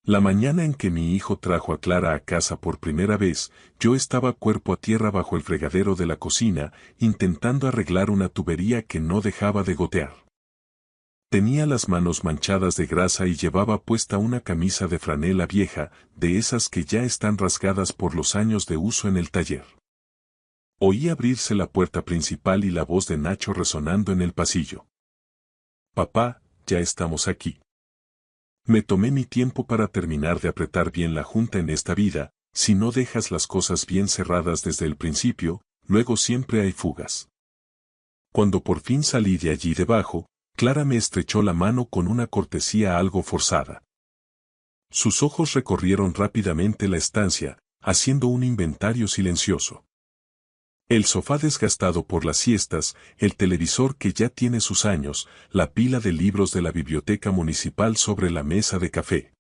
La mañana en que mi hijo trajo a Clara a casa por primera vez, yo estaba cuerpo a tierra bajo el fregadero de la cocina, intentando arreglar una tubería que no dejaba de gotear. Tenía las manos manchadas de grasa y llevaba puesta una camisa de franela vieja, de esas que ya están rasgadas por los años de uso en el taller. Oí abrirse la puerta principal y la voz de Nacho resonando en el pasillo. «Papá, ya estamos aquí». Me tomé mi tiempo para terminar de apretar bien la junta en esta vida. Si no dejas las cosas bien cerradas desde el principio, luego siempre hay fugas. Cuando por fin salí de allí debajo, Clara me estrechó la mano con una cortesía algo forzada. Sus ojos recorrieron rápidamente la estancia, haciendo un inventario silencioso. El sofá desgastado por las siestas, el televisor que ya tiene sus años, la pila de libros de la biblioteca municipal sobre la mesa de café.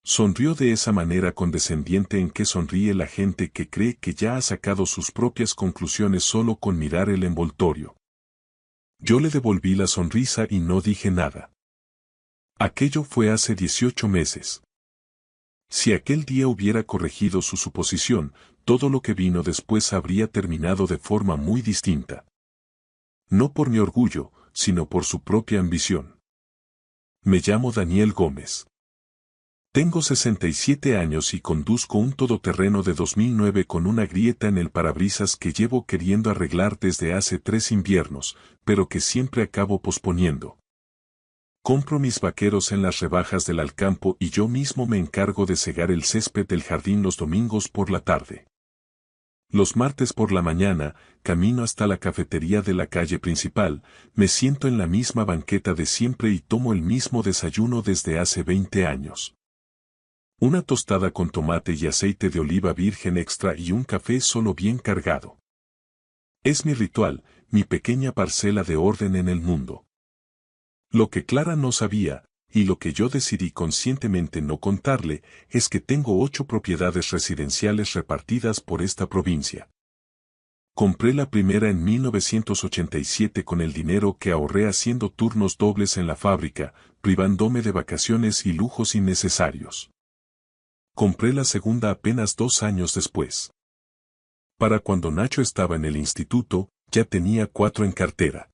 Sonrió de esa manera condescendiente en que sonríe la gente que cree que ya ha sacado sus propias conclusiones solo con mirar el envoltorio. Yo le devolví la sonrisa y no dije nada. Aquello fue hace 18 meses. Si aquel día hubiera corregido su suposición, todo lo que vino después habría terminado de forma muy distinta. No por mi orgullo, sino por su propia ambición. Me llamo Daniel Gómez. Tengo 67 años y conduzco un todoterreno de 2009 con una grieta en el parabrisas que llevo queriendo arreglar desde hace 3 inviernos, pero que siempre acabo posponiendo. Compro mis vaqueros en las rebajas del Alcampo y yo mismo me encargo de segar el césped del jardín los domingos por la tarde. Los martes por la mañana, camino hasta la cafetería de la calle principal, me siento en la misma banqueta de siempre y tomo el mismo desayuno desde hace 20 años. Una tostada con tomate y aceite de oliva virgen extra y un café solo bien cargado. Es mi ritual, mi pequeña parcela de orden en el mundo. Lo que Clara no sabía, y lo que yo decidí conscientemente no contarle, es que tengo 8 propiedades residenciales repartidas por esta provincia. Compré la primera en 1987 con el dinero que ahorré haciendo turnos dobles en la fábrica, privándome de vacaciones y lujos innecesarios. Compré la segunda apenas 2 años después. Para cuando Nacho estaba en el instituto, ya tenía 4 en cartera.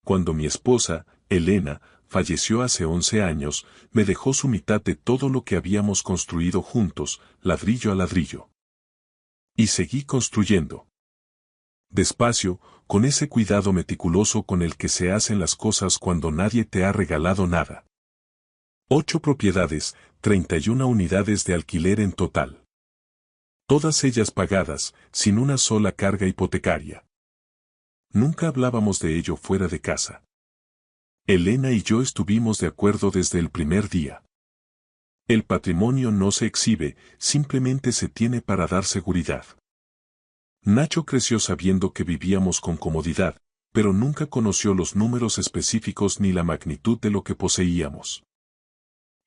Cuando mi esposa, Elena, falleció hace 11 años, me dejó su mitad de todo lo que habíamos construido juntos, ladrillo a ladrillo. Y seguí construyendo. Despacio, con ese cuidado meticuloso con el que se hacen las cosas cuando nadie te ha regalado nada. 8 propiedades, 31 unidades de alquiler en total. Todas ellas pagadas, sin una sola carga hipotecaria. Nunca hablábamos de ello fuera de casa. Elena y yo estuvimos de acuerdo desde el primer día. El patrimonio no se exhibe, simplemente se tiene para dar seguridad. Nacho creció sabiendo que vivíamos con comodidad, pero nunca conoció los números específicos ni la magnitud de lo que poseíamos.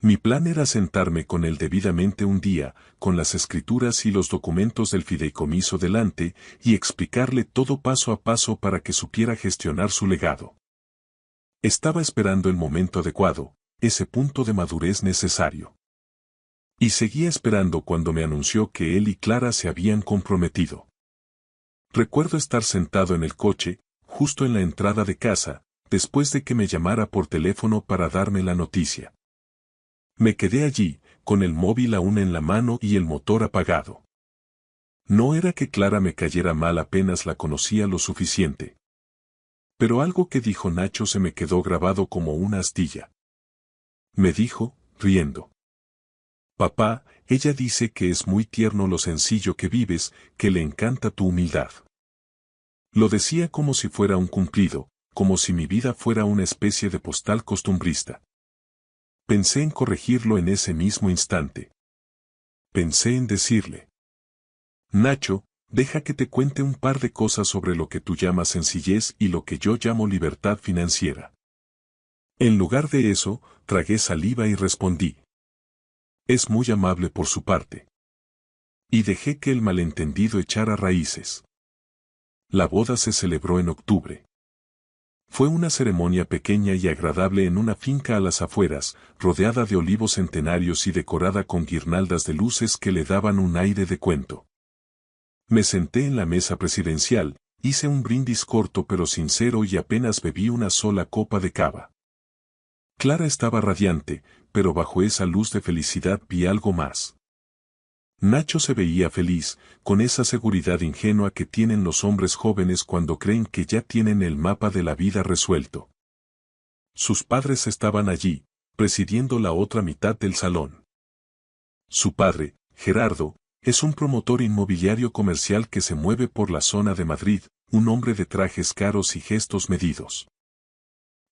Mi plan era sentarme con él debidamente un día, con las escrituras y los documentos del fideicomiso delante, y explicarle todo paso a paso para que supiera gestionar su legado. Estaba esperando el momento adecuado, ese punto de madurez necesario. Y seguía esperando cuando me anunció que él y Clara se habían comprometido. Recuerdo estar sentado en el coche, justo en la entrada de casa, después de que me llamara por teléfono para darme la noticia. Me quedé allí, con el móvil aún en la mano y el motor apagado. No era que Clara me cayera mal, apenas la conocía lo suficiente. Pero algo que dijo Nacho se me quedó grabado como una astilla. Me dijo, riendo. Papá, ella dice que es muy tierno lo sencillo que vives, que le encanta tu humildad. Lo decía como si fuera un cumplido, como si mi vida fuera una especie de postal costumbrista. Pensé en corregirlo en ese mismo instante. Pensé en decirle: Nacho, deja que te cuente un par de cosas sobre lo que tú llamas sencillez y lo que yo llamo libertad financiera. En lugar de eso, tragué saliva y respondí: es muy amable por su parte. Y dejé que el malentendido echara raíces. La boda se celebró en octubre. Fue una ceremonia pequeña y agradable en una finca a las afueras, rodeada de olivos centenarios y decorada con guirnaldas de luces que le daban un aire de cuento. Me senté en la mesa presidencial, hice un brindis corto pero sincero y apenas bebí una sola copa de cava. Clara estaba radiante, pero bajo esa luz de felicidad vi algo más. Nacho se veía feliz, con esa seguridad ingenua que tienen los hombres jóvenes cuando creen que ya tienen el mapa de la vida resuelto. Sus padres estaban allí, presidiendo la otra mitad del salón. Su padre, Gerardo, es un promotor inmobiliario comercial que se mueve por la zona de Madrid, un hombre de trajes caros y gestos medidos.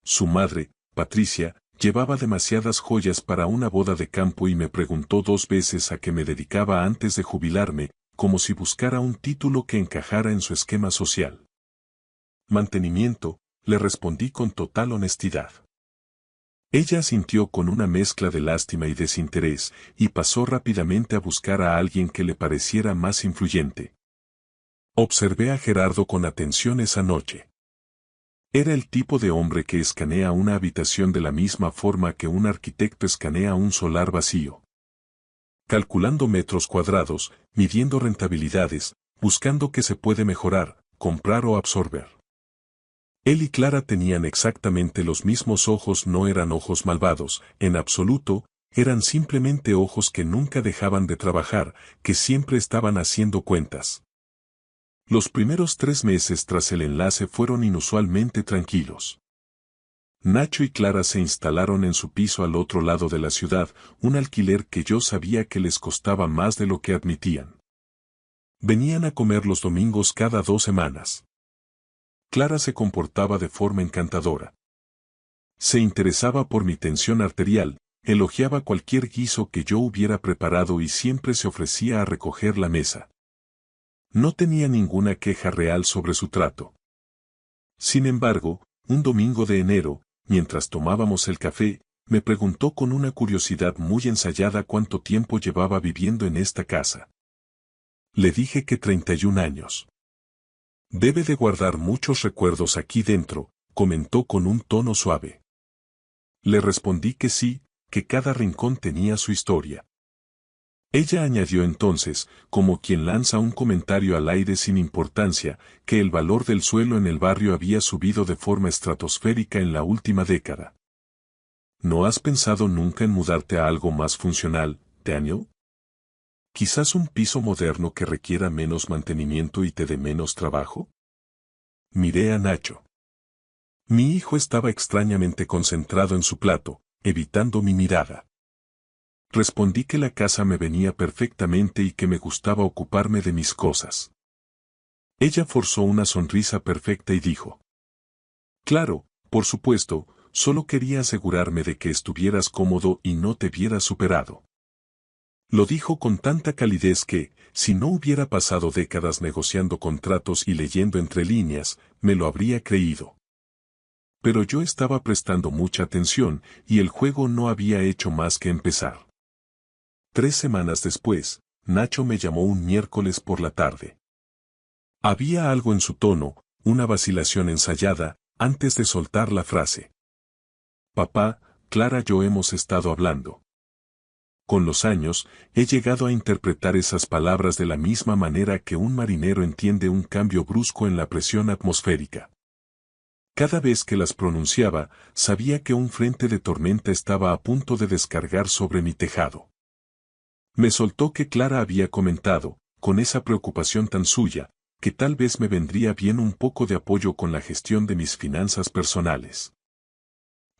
Su madre, Patricia, llevaba demasiadas joyas para una boda de campo y me preguntó 2 veces a qué me dedicaba antes de jubilarme, como si buscara un título que encajara en su esquema social. Mantenimiento, le respondí con total honestidad. Ella asintió con una mezcla de lástima y desinterés, y pasó rápidamente a buscar a alguien que le pareciera más influyente. Observé a Gerardo con atención esa noche. Era el tipo de hombre que escanea una habitación de la misma forma que un arquitecto escanea un solar vacío. Calculando metros cuadrados, midiendo rentabilidades, buscando qué se puede mejorar, comprar o absorber. Él y Clara tenían exactamente los mismos ojos, no eran ojos malvados, en absoluto, eran simplemente ojos que nunca dejaban de trabajar, que siempre estaban haciendo cuentas. Los primeros 3 meses tras el enlace fueron inusualmente tranquilos. Nacho y Clara se instalaron en su piso al otro lado de la ciudad, un alquiler que yo sabía que les costaba más de lo que admitían. Venían a comer los domingos cada 2 semanas. Clara se comportaba de forma encantadora. Se interesaba por mi tensión arterial, elogiaba cualquier guiso que yo hubiera preparado y siempre se ofrecía a recoger la mesa. No tenía ninguna queja real sobre su trato. Sin embargo, un domingo de enero, mientras tomábamos el café, me preguntó con una curiosidad muy ensayada cuánto tiempo llevaba viviendo en esta casa. Le dije que 31 años. Debe de guardar muchos recuerdos aquí dentro, comentó con un tono suave. Le respondí que sí, que cada rincón tenía su historia. Ella añadió entonces, como quien lanza un comentario al aire sin importancia, que el valor del suelo en el barrio había subido de forma estratosférica en la última década. ¿No has pensado nunca en mudarte a algo más funcional, Daniel? ¿Quizás un piso moderno que requiera menos mantenimiento y te dé menos trabajo? Miré a Nacho. Mi hijo estaba extrañamente concentrado en su plato, evitando mi mirada. Respondí que la casa me venía perfectamente y que me gustaba ocuparme de mis cosas. Ella forzó una sonrisa perfecta y dijo: Claro, por supuesto, solo quería asegurarme de que estuvieras cómodo y no te vieras superado. Lo dijo con tanta calidez que, si no hubiera pasado décadas negociando contratos y leyendo entre líneas, me lo habría creído. Pero yo estaba prestando mucha atención y el juego no había hecho más que empezar. 3 semanas después, Nacho me llamó un miércoles por la tarde. Había algo en su tono, una vacilación ensayada, antes de soltar la frase. Papá, Clara y yo hemos estado hablando. Con los años, he llegado a interpretar esas palabras de la misma manera que un marinero entiende un cambio brusco en la presión atmosférica. Cada vez que las pronunciaba, sabía que un frente de tormenta estaba a punto de descargar sobre mi tejado. Me soltó que Clara había comentado, con esa preocupación tan suya, que tal vez me vendría bien un poco de apoyo con la gestión de mis finanzas personales.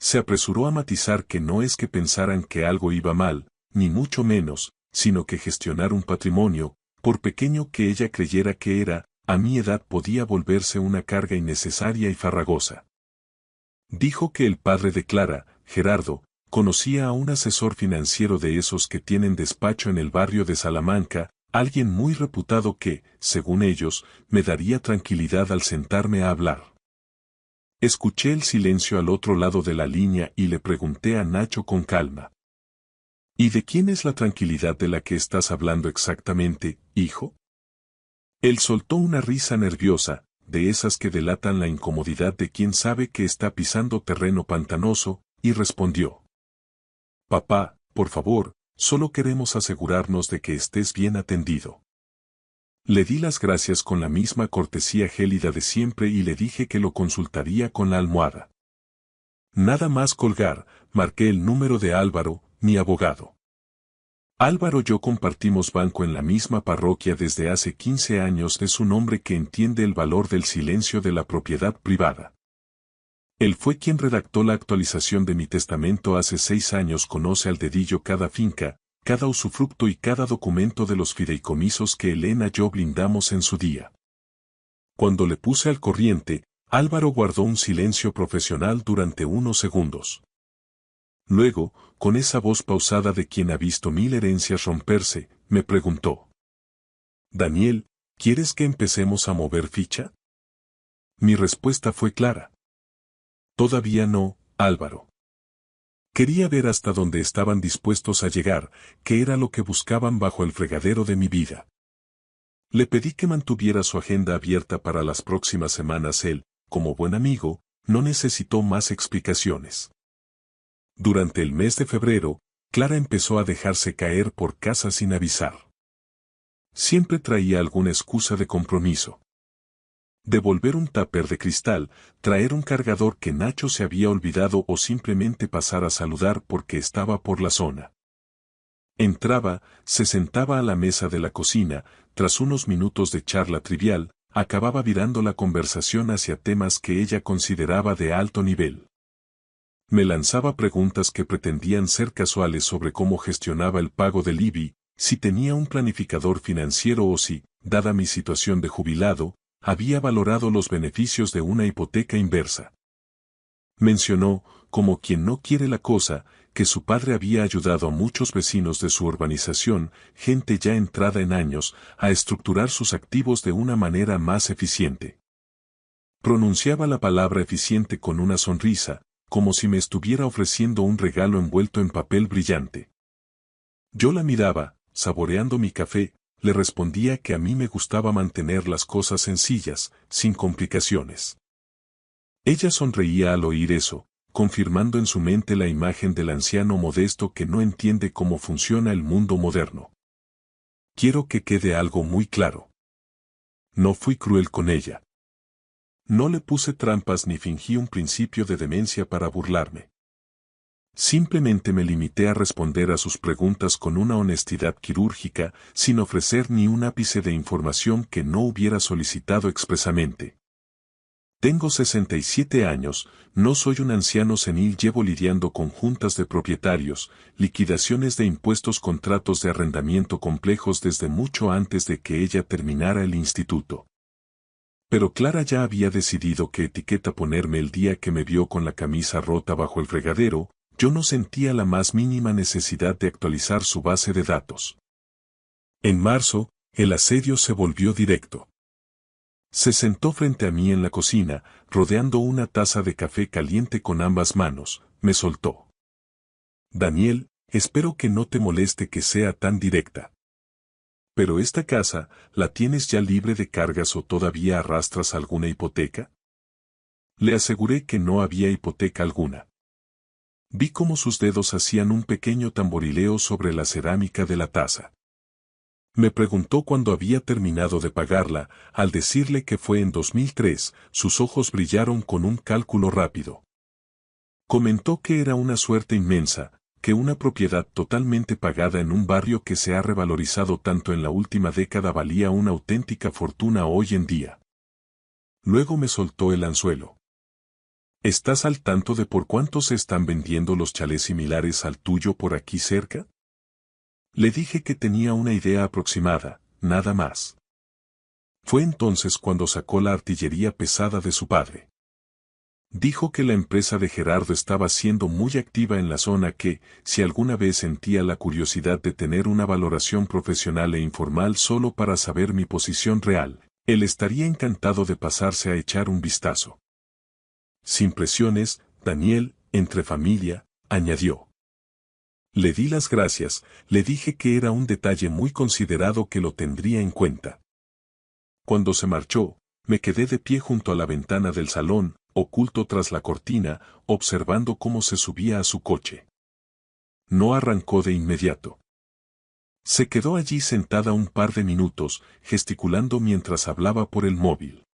Se apresuró a matizar que no es que pensaran que algo iba mal, ni mucho menos, sino que gestionar un patrimonio, por pequeño que ella creyera que era, a mi edad podía volverse una carga innecesaria y farragosa. Dijo que el padre de Clara, Gerardo, conocía a un asesor financiero de esos que tienen despacho en el barrio de Salamanca, alguien muy reputado que, según ellos, me daría tranquilidad al sentarme a hablar. Escuché el silencio al otro lado de la línea y le pregunté a Nacho con calma. ¿Y de quién es la tranquilidad de la que estás hablando exactamente, hijo? Él soltó una risa nerviosa, de esas que delatan la incomodidad de quien sabe que está pisando terreno pantanoso, y respondió: Papá, por favor, solo queremos asegurarnos de que estés bien atendido. Le di las gracias con la misma cortesía gélida de siempre y le dije que lo consultaría con la almohada. Nada más colgar, marqué el número de Álvaro, mi abogado. Álvaro y yo compartimos banco en la misma parroquia desde hace 15 años. Es un hombre que entiende el valor del silencio de la propiedad privada. Él fue quien redactó la actualización de mi testamento hace 6 años. Conoce al dedillo cada finca, cada usufructo y cada documento de los fideicomisos que Elena y yo blindamos en su día. Cuando le puse al corriente, Álvaro guardó un silencio profesional durante unos segundos. Luego, con esa voz pausada de quien ha visto 1000 herencias romperse, me preguntó: Daniel, ¿quieres que empecemos a mover ficha? Mi respuesta fue clara: Todavía no, Álvaro. Quería ver hasta dónde estaban dispuestos a llegar, qué era lo que buscaban bajo el fregadero de mi vida. Le pedí que mantuviera su agenda abierta para las próximas semanas. Él, como buen amigo, no necesitó más explicaciones. Durante el mes de febrero, Clara empezó a dejarse caer por casa sin avisar. Siempre traía alguna excusa de compromiso. Devolver un tupper de cristal, traer un cargador que Nacho se había olvidado o simplemente pasar a saludar porque estaba por la zona. Entraba, se sentaba a la mesa de la cocina, tras unos minutos de charla trivial, acababa virando la conversación hacia temas que ella consideraba de alto nivel. Me lanzaba preguntas que pretendían ser casuales sobre cómo gestionaba el pago del IBI, si tenía un planificador financiero o si, dada mi situación de jubilado, había valorado los beneficios de una hipoteca inversa. Mencionó, como quien no quiere la cosa, que su padre había ayudado a muchos vecinos de su urbanización, gente ya entrada en años, a estructurar sus activos de una manera más eficiente. Pronunciaba la palabra eficiente con una sonrisa, como si me estuviera ofreciendo un regalo envuelto en papel brillante. Yo la miraba, saboreando mi café, le respondía que a mí me gustaba mantener las cosas sencillas, sin complicaciones. Ella sonreía al oír eso, confirmando en su mente la imagen del anciano modesto que no entiende cómo funciona el mundo moderno. Quiero que quede algo muy claro. No fui cruel con ella. No le puse trampas ni fingí un principio de demencia para burlarme. Simplemente me limité a responder a sus preguntas con una honestidad quirúrgica, sin ofrecer ni un ápice de información que no hubiera solicitado expresamente. Tengo 67 años, no soy un anciano senil. Llevo lidiando con juntas de propietarios, liquidaciones de impuestos, contratos de arrendamiento complejos desde mucho antes de que ella terminara el instituto. Pero Clara ya había decidido qué etiqueta ponerme. El día que me vio con la camisa rota bajo el fregadero, yo no sentía la más mínima necesidad de actualizar su base de datos. En marzo, el asedio se volvió directo. Se sentó frente a mí en la cocina, rodeando una taza de café caliente con ambas manos, me soltó: Daniel, espero que no te moleste que sea tan directa. Pero esta casa, ¿la tienes ya libre de cargas o todavía arrastras alguna hipoteca? Le aseguré que no había hipoteca alguna. Vi cómo sus dedos hacían un pequeño tamborileo sobre la cerámica de la taza. Me preguntó cuándo había terminado de pagarla. Al decirle que fue en 2003, sus ojos brillaron con un cálculo rápido. Comentó que era una suerte inmensa, que una propiedad totalmente pagada en un barrio que se ha revalorizado tanto en la última década valía una auténtica fortuna hoy en día. Luego me soltó el anzuelo. ¿Estás al tanto de por cuánto se están vendiendo los chalés similares al tuyo por aquí cerca? Le dije que tenía una idea aproximada, nada más. Fue entonces cuando sacó la artillería pesada de su padre. Dijo que la empresa de Gerardo estaba siendo muy activa en la zona, que, si alguna vez sentía la curiosidad de tener una valoración profesional e informal solo para saber mi posición real, él estaría encantado de pasarse a echar un vistazo. Sin presiones, Daniel, entre familia, añadió. Le di las gracias, le dije que era un detalle muy considerado que lo tendría en cuenta. Cuando se marchó, Me quedé de pie junto a la ventana del salón, oculto tras la cortina, observando cómo se subía a su coche. No arrancó de inmediato. Se quedó allí sentada un par de minutos, gesticulando mientras hablaba por el móvil.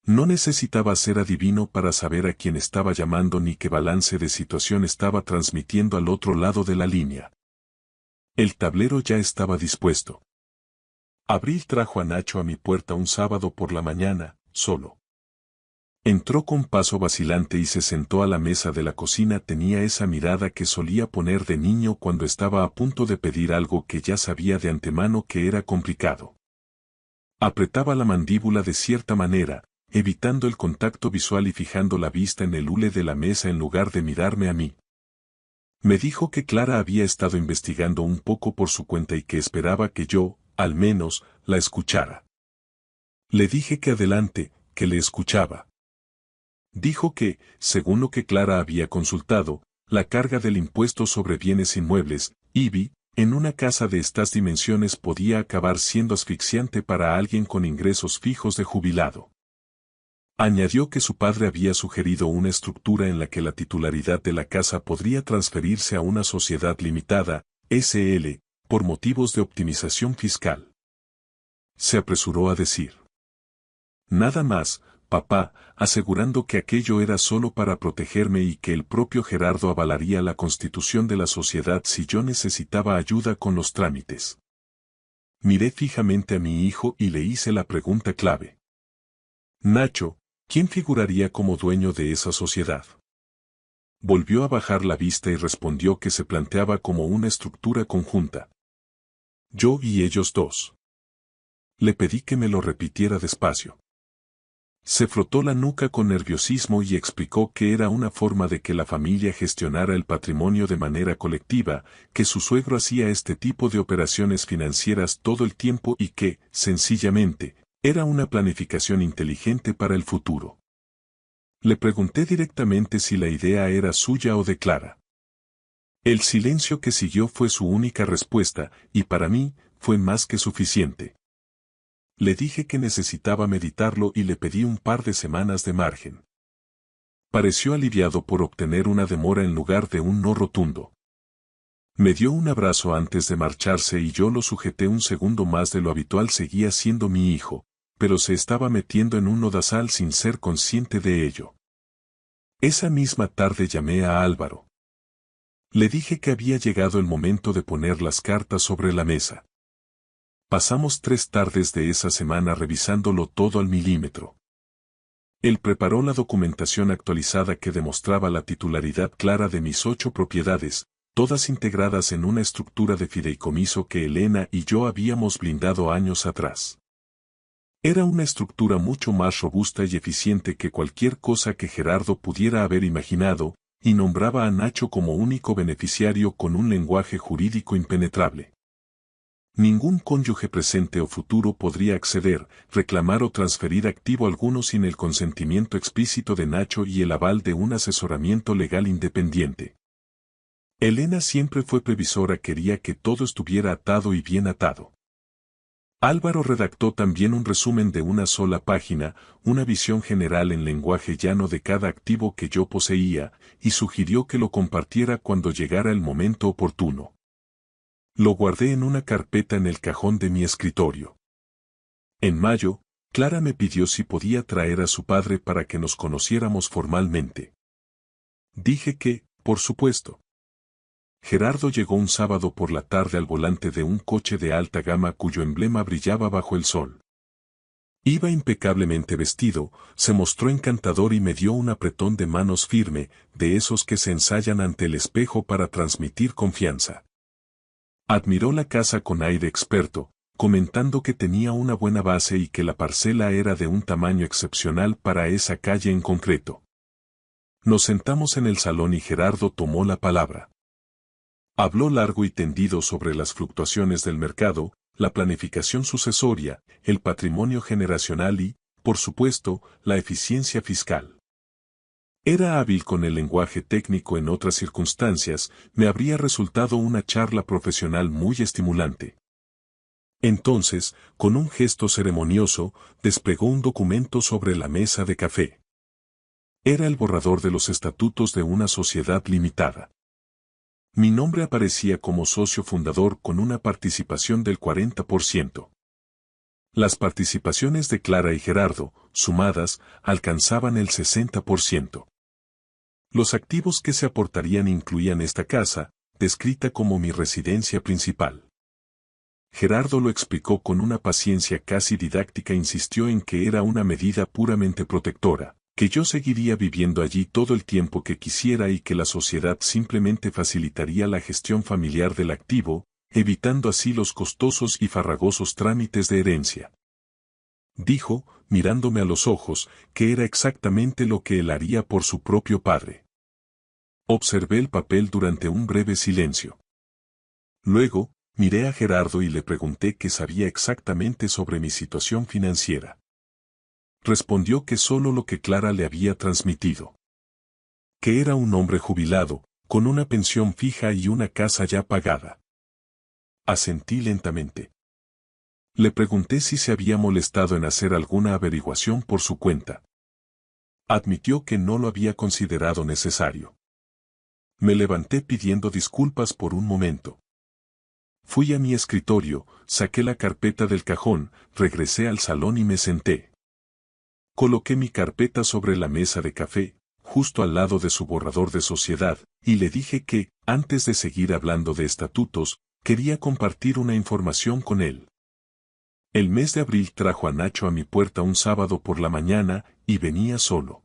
No necesitaba ser adivino para saber a quién estaba llamando ni qué balance de situación estaba transmitiendo al otro lado de la línea. El tablero ya estaba dispuesto. Abril trajo a Nacho a mi puerta un sábado por la mañana, solo. Entró con paso vacilante y se sentó a la mesa de la cocina. Tenía esa mirada que solía poner de niño cuando estaba a punto de pedir algo que ya sabía de antemano que era complicado. Apretaba la mandíbula de cierta manera, evitando el contacto visual y fijando la vista en el hule de la mesa en lugar de mirarme a mí. Me dijo que Clara había estado investigando un poco por su cuenta y que esperaba que yo, al menos, la escuchara. Le dije que adelante, que le escuchaba. Dijo que, según lo que Clara había consultado, la carga del impuesto sobre bienes inmuebles, IBI, en una casa de estas dimensiones podía acabar siendo asfixiante para alguien con ingresos fijos de jubilado. Añadió que su padre había sugerido una estructura en la que la titularidad de la casa podría transferirse a una sociedad limitada, SL, por motivos de optimización fiscal. Se apresuró a decir: nada más, papá, asegurando que aquello era solo para protegerme y que el propio Gerardo avalaría la constitución de la sociedad si yo necesitaba ayuda con los trámites. Miré fijamente a mi hijo y le hice la pregunta clave. Nacho, ¿quién figuraría como dueño de esa sociedad? Volvió a bajar la vista y respondió que se planteaba como una estructura conjunta. Yo y ellos dos. Le pedí que me lo repitiera despacio. Se frotó la nuca con nerviosismo y explicó que era una forma de que la familia gestionara el patrimonio de manera colectiva, que su suegro hacía este tipo de operaciones financieras todo el tiempo y que, sencillamente, era una planificación inteligente para el futuro. Le pregunté directamente si la idea era suya o de Clara. El silencio que siguió fue su única respuesta, y para mí, fue más que suficiente. Le dije que necesitaba meditarlo y le pedí un par de semanas de margen. Pareció aliviado por obtener una demora en lugar de un no rotundo. Me dio un abrazo antes de marcharse y yo lo sujeté un segundo más de lo habitual. Seguía siendo mi hijo, pero se estaba metiendo en un lodazal sin ser consciente de ello. Esa misma tarde llamé a Álvaro. Le dije que había llegado el momento de poner las cartas sobre la mesa. Pasamos 3 tardes de esa semana revisándolo todo al milímetro. Él preparó la documentación actualizada que demostraba la titularidad clara de mis 8 propiedades, todas integradas en una estructura de fideicomiso que Elena y yo habíamos blindado años atrás. Era una estructura mucho más robusta y eficiente que cualquier cosa que Gerardo pudiera haber imaginado, y nombraba a Nacho como único beneficiario con un lenguaje jurídico impenetrable. Ningún cónyuge presente o futuro podría acceder, reclamar o transferir activo alguno sin el consentimiento explícito de Nacho y el aval de un asesoramiento legal independiente. Elena siempre fue previsora, quería que todo estuviera atado y bien atado. Álvaro redactó también un resumen de una sola página, una visión general en lenguaje llano de cada activo que yo poseía, y sugirió que lo compartiera cuando llegara el momento oportuno. Lo guardé en una carpeta en el cajón de mi escritorio. En mayo, Clara me pidió si podía traer a su padre para que nos conociéramos formalmente. Dije que, por supuesto. Gerardo llegó un sábado por la tarde al volante de un coche de alta gama cuyo emblema brillaba bajo el sol. Iba impecablemente vestido, se mostró encantador y me dio un apretón de manos firme, de esos que se ensayan ante el espejo para transmitir confianza. Admiró la casa con aire experto, comentando que tenía una buena base y que la parcela era de un tamaño excepcional para esa calle en concreto. Nos sentamos en el salón y Gerardo tomó la palabra. Habló largo y tendido sobre las fluctuaciones del mercado, la planificación sucesoria, el patrimonio generacional y, por supuesto, la eficiencia fiscal. Era hábil con el lenguaje técnico. En otras circunstancias, me habría resultado una charla profesional muy estimulante. Entonces, con un gesto ceremonioso, desplegó un documento sobre la mesa de café. Era el borrador de los estatutos de una sociedad limitada. Mi nombre aparecía como socio fundador con una participación del 40%. Las participaciones de Clara y Gerardo, sumadas, alcanzaban el 60%. Los activos que se aportarían incluían esta casa, descrita como mi residencia principal. Gerardo lo explicó con una paciencia casi didáctica, insistió en que era una medida puramente protectora, que yo seguiría viviendo allí todo el tiempo que quisiera y que la sociedad simplemente facilitaría la gestión familiar del activo, evitando así los costosos y farragosos trámites de herencia. Dijo, mirándome a los ojos, que era exactamente lo que él haría por su propio padre. Observé el papel durante un breve silencio. Luego, miré a Gerardo y le pregunté qué sabía exactamente sobre mi situación financiera. Respondió que solo lo que Clara le había transmitido. Que era un hombre jubilado, con una pensión fija y una casa ya pagada. Asentí lentamente. Le pregunté si se había molestado en hacer alguna averiguación por su cuenta. Admitió que no lo había considerado necesario. Me levanté pidiendo disculpas por un momento. Fui a mi escritorio, saqué la carpeta del cajón, regresé al salón y me senté. Coloqué mi carpeta sobre la mesa de café, justo al lado de su borrador de sociedad, y le dije que, antes de seguir hablando de estatutos, quería compartir una información con él. El mes de abril trajo a Nacho a mi puerta un sábado por la mañana, y venía solo.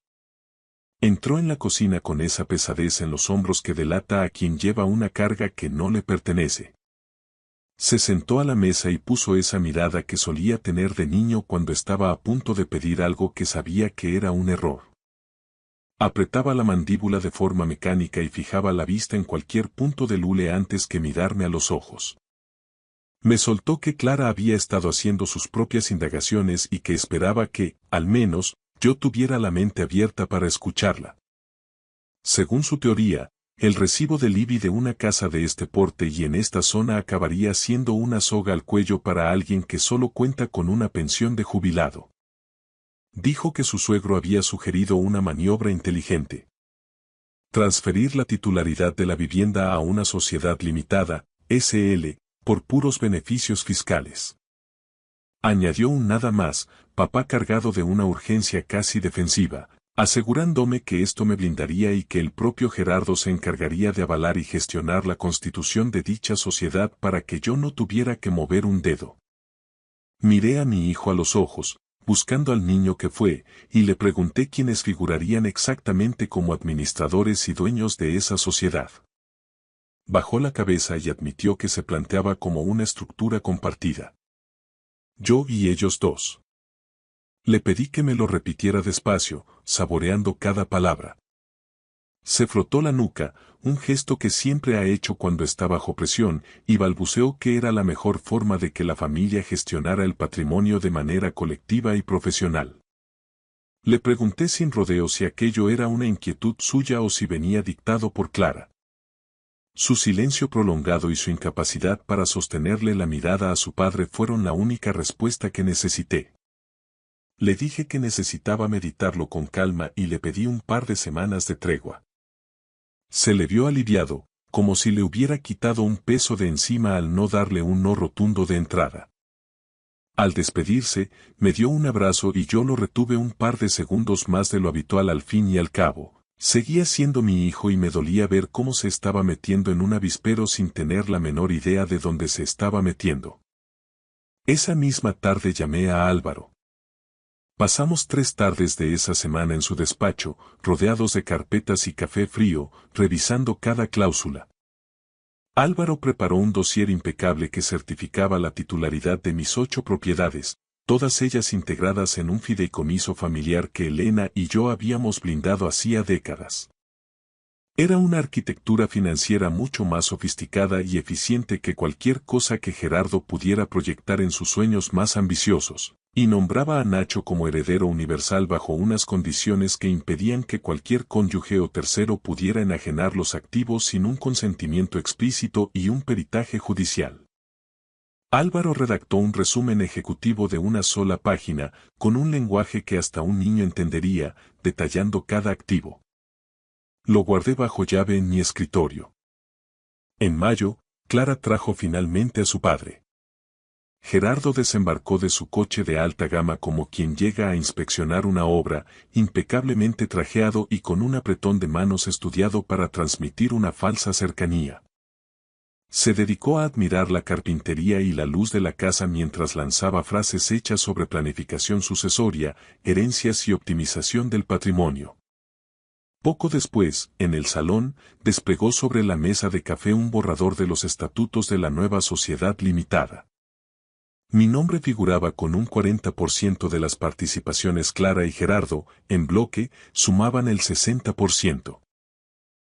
Entró en la cocina con esa pesadez en los hombros que delata a quien lleva una carga que no le pertenece. Se sentó a la mesa y puso esa mirada que solía tener de niño cuando estaba a punto de pedir algo que sabía que era un error. Apretaba la mandíbula de forma mecánica y fijaba la vista en cualquier punto del hule antes que mirarme a los ojos. Me soltó que Clara había estado haciendo sus propias indagaciones y que esperaba que, al menos, yo tuviera la mente abierta para escucharla. Según su teoría, el recibo del IBI de una casa de este porte y en esta zona acabaría siendo una soga al cuello para alguien que solo cuenta con una pensión de jubilado. Dijo que su suegro había sugerido una maniobra inteligente. Transferir la titularidad de la vivienda a una sociedad limitada, SL, por puros beneficios fiscales. Añadió un nada más, papá cargado de una urgencia casi defensiva, asegurándome que esto me blindaría y que el propio Gerardo se encargaría de avalar y gestionar la constitución de dicha sociedad para que yo no tuviera que mover un dedo. Miré a mi hijo a los ojos, buscando al niño que fue, y le pregunté quiénes figurarían exactamente como administradores y dueños de esa sociedad. Bajó la cabeza y admitió que se planteaba como una estructura compartida. Yo y ellos dos. Le pedí que me lo repitiera despacio, saboreando cada palabra. Se frotó la nuca, un gesto que siempre ha hecho cuando está bajo presión, y balbuceó que era la mejor forma de que la familia gestionara el patrimonio de manera colectiva y profesional. Le pregunté sin rodeos si aquello era una inquietud suya o si venía dictado por Clara. Su silencio prolongado y su incapacidad para sostenerle la mirada a su padre fueron la única respuesta que necesité. Le dije que necesitaba meditarlo con calma y le pedí un par de semanas de tregua. Se le vio aliviado, como si le hubiera quitado un peso de encima al no darle un no rotundo de entrada. Al despedirse, me dio un abrazo y yo lo retuve un par de segundos más de lo habitual. Al fin y al cabo, seguía siendo mi hijo y me dolía ver cómo se estaba metiendo en un avispero sin tener la menor idea de dónde se estaba metiendo. Esa misma tarde llamé a Álvaro. Pasamos 3 tardes de esa semana en su despacho, rodeados de carpetas y café frío, revisando cada cláusula. Álvaro preparó un dossier impecable que certificaba la titularidad de mis 8 propiedades, todas ellas integradas en un fideicomiso familiar que Elena y yo habíamos blindado hacía décadas. Era una arquitectura financiera mucho más sofisticada y eficiente que cualquier cosa que Gerardo pudiera proyectar en sus sueños más ambiciosos, y nombraba a Nacho como heredero universal bajo unas condiciones que impedían que cualquier cónyuge o tercero pudiera enajenar los activos sin un consentimiento explícito y un peritaje judicial. Álvaro redactó un resumen ejecutivo de una sola página, con un lenguaje que hasta un niño entendería, detallando cada activo. Lo guardé bajo llave en mi escritorio. En mayo, Clara trajo finalmente a su padre. Gerardo desembarcó de su coche de alta gama como quien llega a inspeccionar una obra, impecablemente trajeado y con un apretón de manos estudiado para transmitir una falsa cercanía. Se dedicó a admirar la carpintería y la luz de la casa mientras lanzaba frases hechas sobre planificación sucesoria, herencias y optimización del patrimonio. Poco después, en el salón, desplegó sobre la mesa de café un borrador de los estatutos de la nueva sociedad limitada. Mi nombre figuraba con un 40% de las participaciones. Clara y Gerardo, en bloque, sumaban el 60%.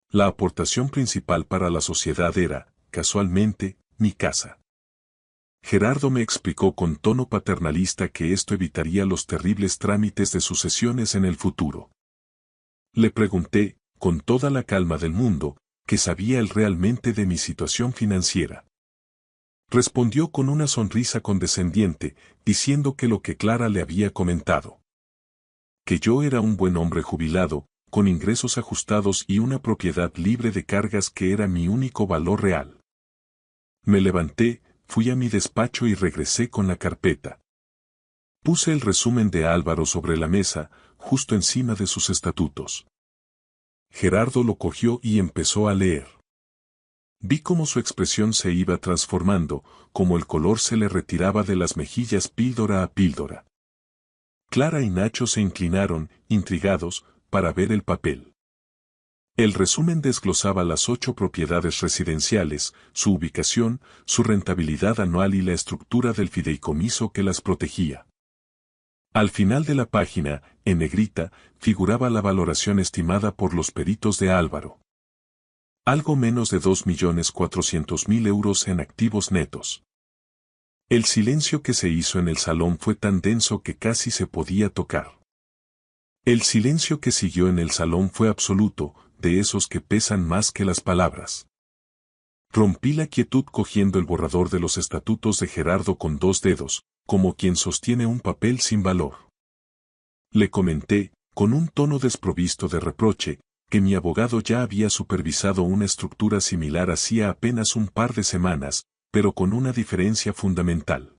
La aportación principal para la sociedad era, casualmente, mi casa. Gerardo me explicó con tono paternalista que esto evitaría los terribles trámites de sucesiones en el futuro. Le pregunté, con toda la calma del mundo, ¿qué sabía él realmente de mi situación financiera? Respondió con una sonrisa condescendiente, diciendo que lo que Clara le había comentado. Que yo era un buen hombre jubilado, con ingresos ajustados y una propiedad libre de cargas que era mi único valor real. Me levanté, fui a mi despacho y regresé con la carpeta. Puse el resumen de Álvaro sobre la mesa, justo encima de sus estatutos. Gerardo lo cogió y empezó a leer. Vi cómo su expresión se iba transformando, cómo el color se le retiraba de las mejillas píldora a píldora. Clara y Nacho se inclinaron, intrigados, para ver el papel. El resumen desglosaba las 8 propiedades residenciales, su ubicación, su rentabilidad anual y la estructura del fideicomiso que las protegía. Al final de la página, en negrita, figuraba la valoración estimada por los peritos de Álvaro. Algo menos de 2.400.000 euros en activos netos. El silencio que se hizo en el salón fue tan denso que casi se podía tocar. El silencio que siguió en el salón fue absoluto, de esos que pesan más que las palabras. Rompí la quietud cogiendo el borrador de los estatutos de Gerardo con 2 dedos, como quien sostiene un papel sin valor. Le comenté, con un tono desprovisto de reproche, que mi abogado ya había supervisado una estructura similar hacía apenas un par de semanas, pero con una diferencia fundamental.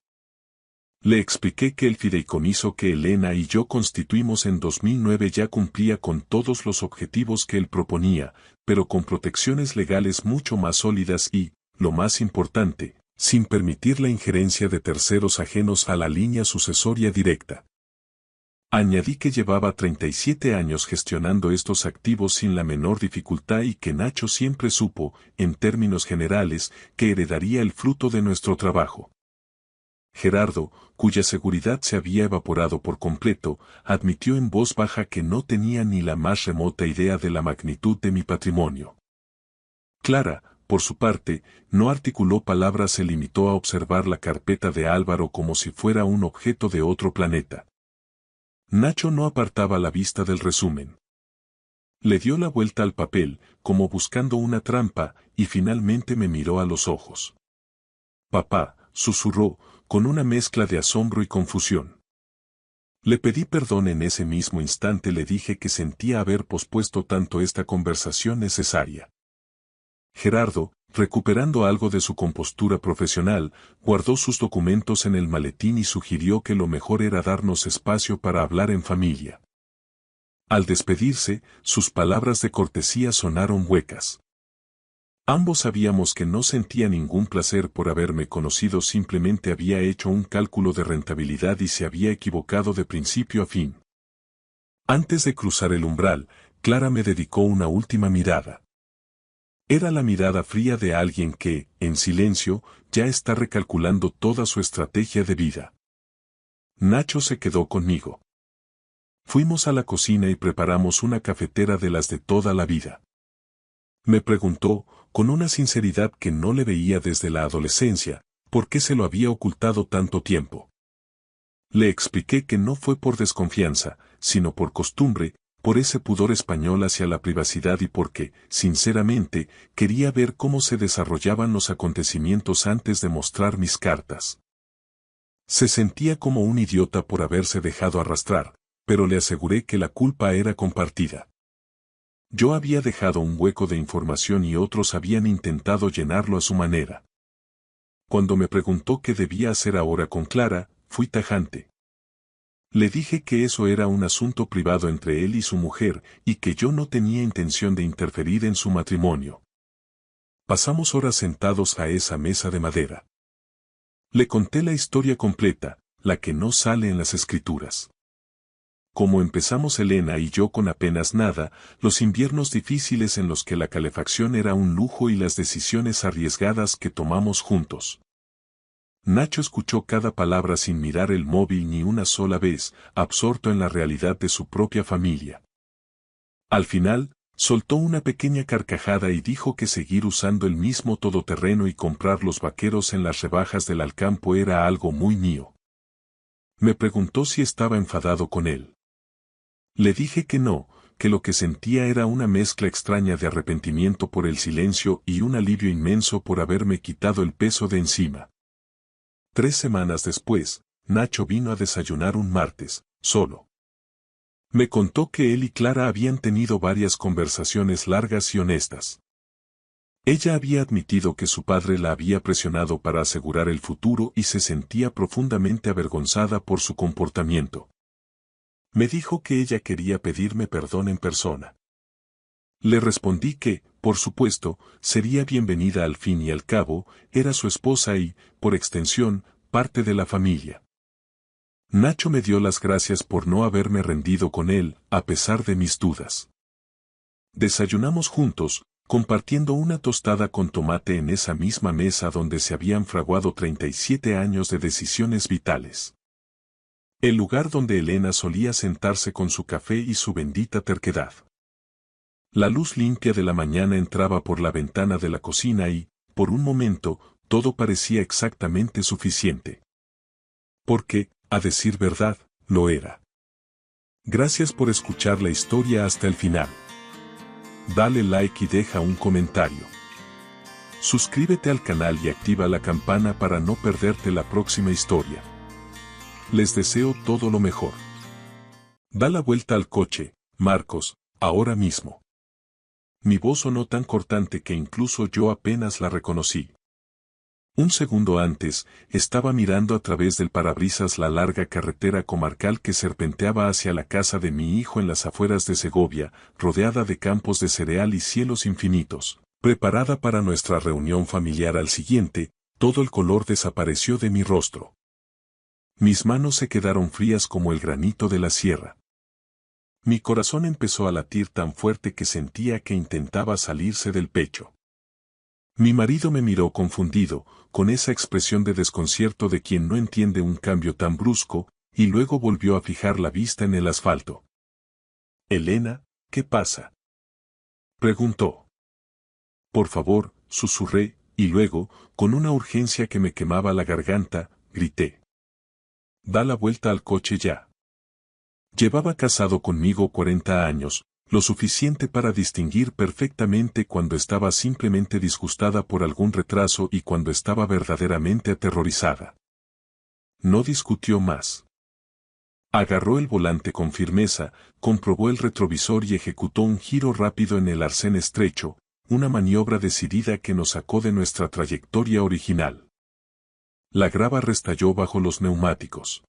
Le expliqué que el fideicomiso que Elena y yo constituimos en 2009 ya cumplía con todos los objetivos que él proponía, pero con protecciones legales mucho más sólidas y, lo más importante, sin permitir la injerencia de terceros ajenos a la línea sucesoria directa. Añadí que llevaba 37 años gestionando estos activos sin la menor dificultad y que Nacho siempre supo, en términos generales, que heredaría el fruto de nuestro trabajo. Gerardo, cuya seguridad se había evaporado por completo, admitió en voz baja que no tenía ni la más remota idea de la magnitud de mi patrimonio. Clara, por su parte, no articuló palabras, se limitó a observar la carpeta de Álvaro como si fuera un objeto de otro planeta. Nacho no apartaba la vista del resumen. Le dio la vuelta al papel, como buscando una trampa, y finalmente me miró a los ojos. «Papá», susurró, con una mezcla de asombro y confusión. Le pedí perdón en ese mismo instante, le dije que sentía haber pospuesto tanto esta conversación necesaria. Gerardo, recuperando algo de su compostura profesional, guardó sus documentos en el maletín y sugirió que lo mejor era darnos espacio para hablar en familia. Al despedirse, sus palabras de cortesía sonaron huecas. Ambos sabíamos que no sentía ningún placer por haberme conocido, simplemente había hecho un cálculo de rentabilidad y se había equivocado de principio a fin. Antes de cruzar el umbral, Clara me dedicó una última mirada. Era la mirada fría de alguien que, en silencio, ya está recalculando toda su estrategia de vida. Nacho se quedó conmigo. Fuimos a la cocina y preparamos una cafetera de las de toda la vida. Me preguntó, con una sinceridad que no le veía desde la adolescencia, por qué se lo había ocultado tanto tiempo. Le expliqué que no fue por desconfianza, sino por costumbre, por ese pudor español hacia la privacidad y porque, sinceramente, quería ver cómo se desarrollaban los acontecimientos antes de mostrar mis cartas. Se sentía como un idiota por haberse dejado arrastrar, pero le aseguré que la culpa era compartida. Yo había dejado un hueco de información y otros habían intentado llenarlo a su manera. Cuando me preguntó qué debía hacer ahora con Clara, fui tajante. Le dije que eso era un asunto privado entre él y su mujer y que yo no tenía intención de interferir en su matrimonio. Pasamos horas sentados a esa mesa de madera. Le conté la historia completa, la que no sale en las escrituras. Como empezamos Elena y yo con apenas nada, los inviernos difíciles en los que la calefacción era un lujo y las decisiones arriesgadas que tomamos juntos. Nacho escuchó cada palabra sin mirar el móvil ni una sola vez, absorto en la realidad de su propia familia. Al final, soltó una pequeña carcajada y dijo que seguir usando el mismo todoterreno y comprar los vaqueros en las rebajas del Alcampo era algo muy mío. Me preguntó si estaba enfadado con él. Le dije que no, que lo que sentía era una mezcla extraña de arrepentimiento por el silencio y un alivio inmenso por haberme quitado el peso de encima. 3 semanas después, Nacho vino a desayunar un martes, solo. Me contó que él y Clara habían tenido varias conversaciones largas y honestas. Ella había admitido que su padre la había presionado para asegurar el futuro y se sentía profundamente avergonzada por su comportamiento. Me dijo que ella quería pedirme perdón en persona. Le respondí que, por supuesto, sería bienvenida al fin y al cabo, era su esposa y, por extensión, parte de la familia. Nacho me dio las gracias por no haberme rendido con él, a pesar de mis dudas. Desayunamos juntos, compartiendo una tostada con tomate en esa misma mesa donde se habían fraguado 37 años de decisiones vitales. El lugar donde Elena solía sentarse con su café y su bendita terquedad. La luz limpia de la mañana entraba por la ventana de la cocina y, por un momento, todo parecía exactamente suficiente. Porque, a decir verdad, lo era. Gracias por escuchar la historia hasta el final. Dale like y deja un comentario. Suscríbete al canal y activa la campana para no perderte la próxima historia. Les deseo todo lo mejor. Da la vuelta al coche, Marcos, ahora mismo. Mi voz sonó tan cortante que incluso yo apenas la reconocí. Un segundo antes, estaba mirando a través del parabrisas la larga carretera comarcal que serpenteaba hacia la casa de mi hijo en las afueras de Segovia, rodeada de campos de cereal y cielos infinitos. Preparada para nuestra reunión familiar al siguiente, todo el color desapareció de mi rostro. Mis manos se quedaron frías como el granito de la sierra. Mi corazón empezó a latir tan fuerte que sentía que intentaba salirse del pecho. Mi marido me miró confundido, con esa expresión de desconcierto de quien no entiende un cambio tan brusco, y luego volvió a fijar la vista en el asfalto. «Elena, ¿qué pasa?», preguntó. «Por favor», susurré, y luego, con una urgencia que me quemaba la garganta, grité. «Da la vuelta al coche ya». Llevaba casado conmigo 40 años, lo suficiente para distinguir perfectamente cuando estaba simplemente disgustada por algún retraso y cuando estaba verdaderamente aterrorizada. No discutió más. Agarró el volante con firmeza, comprobó el retrovisor y ejecutó un giro rápido en el arcén estrecho, una maniobra decidida que nos sacó de nuestra trayectoria original. La grava restalló bajo los neumáticos.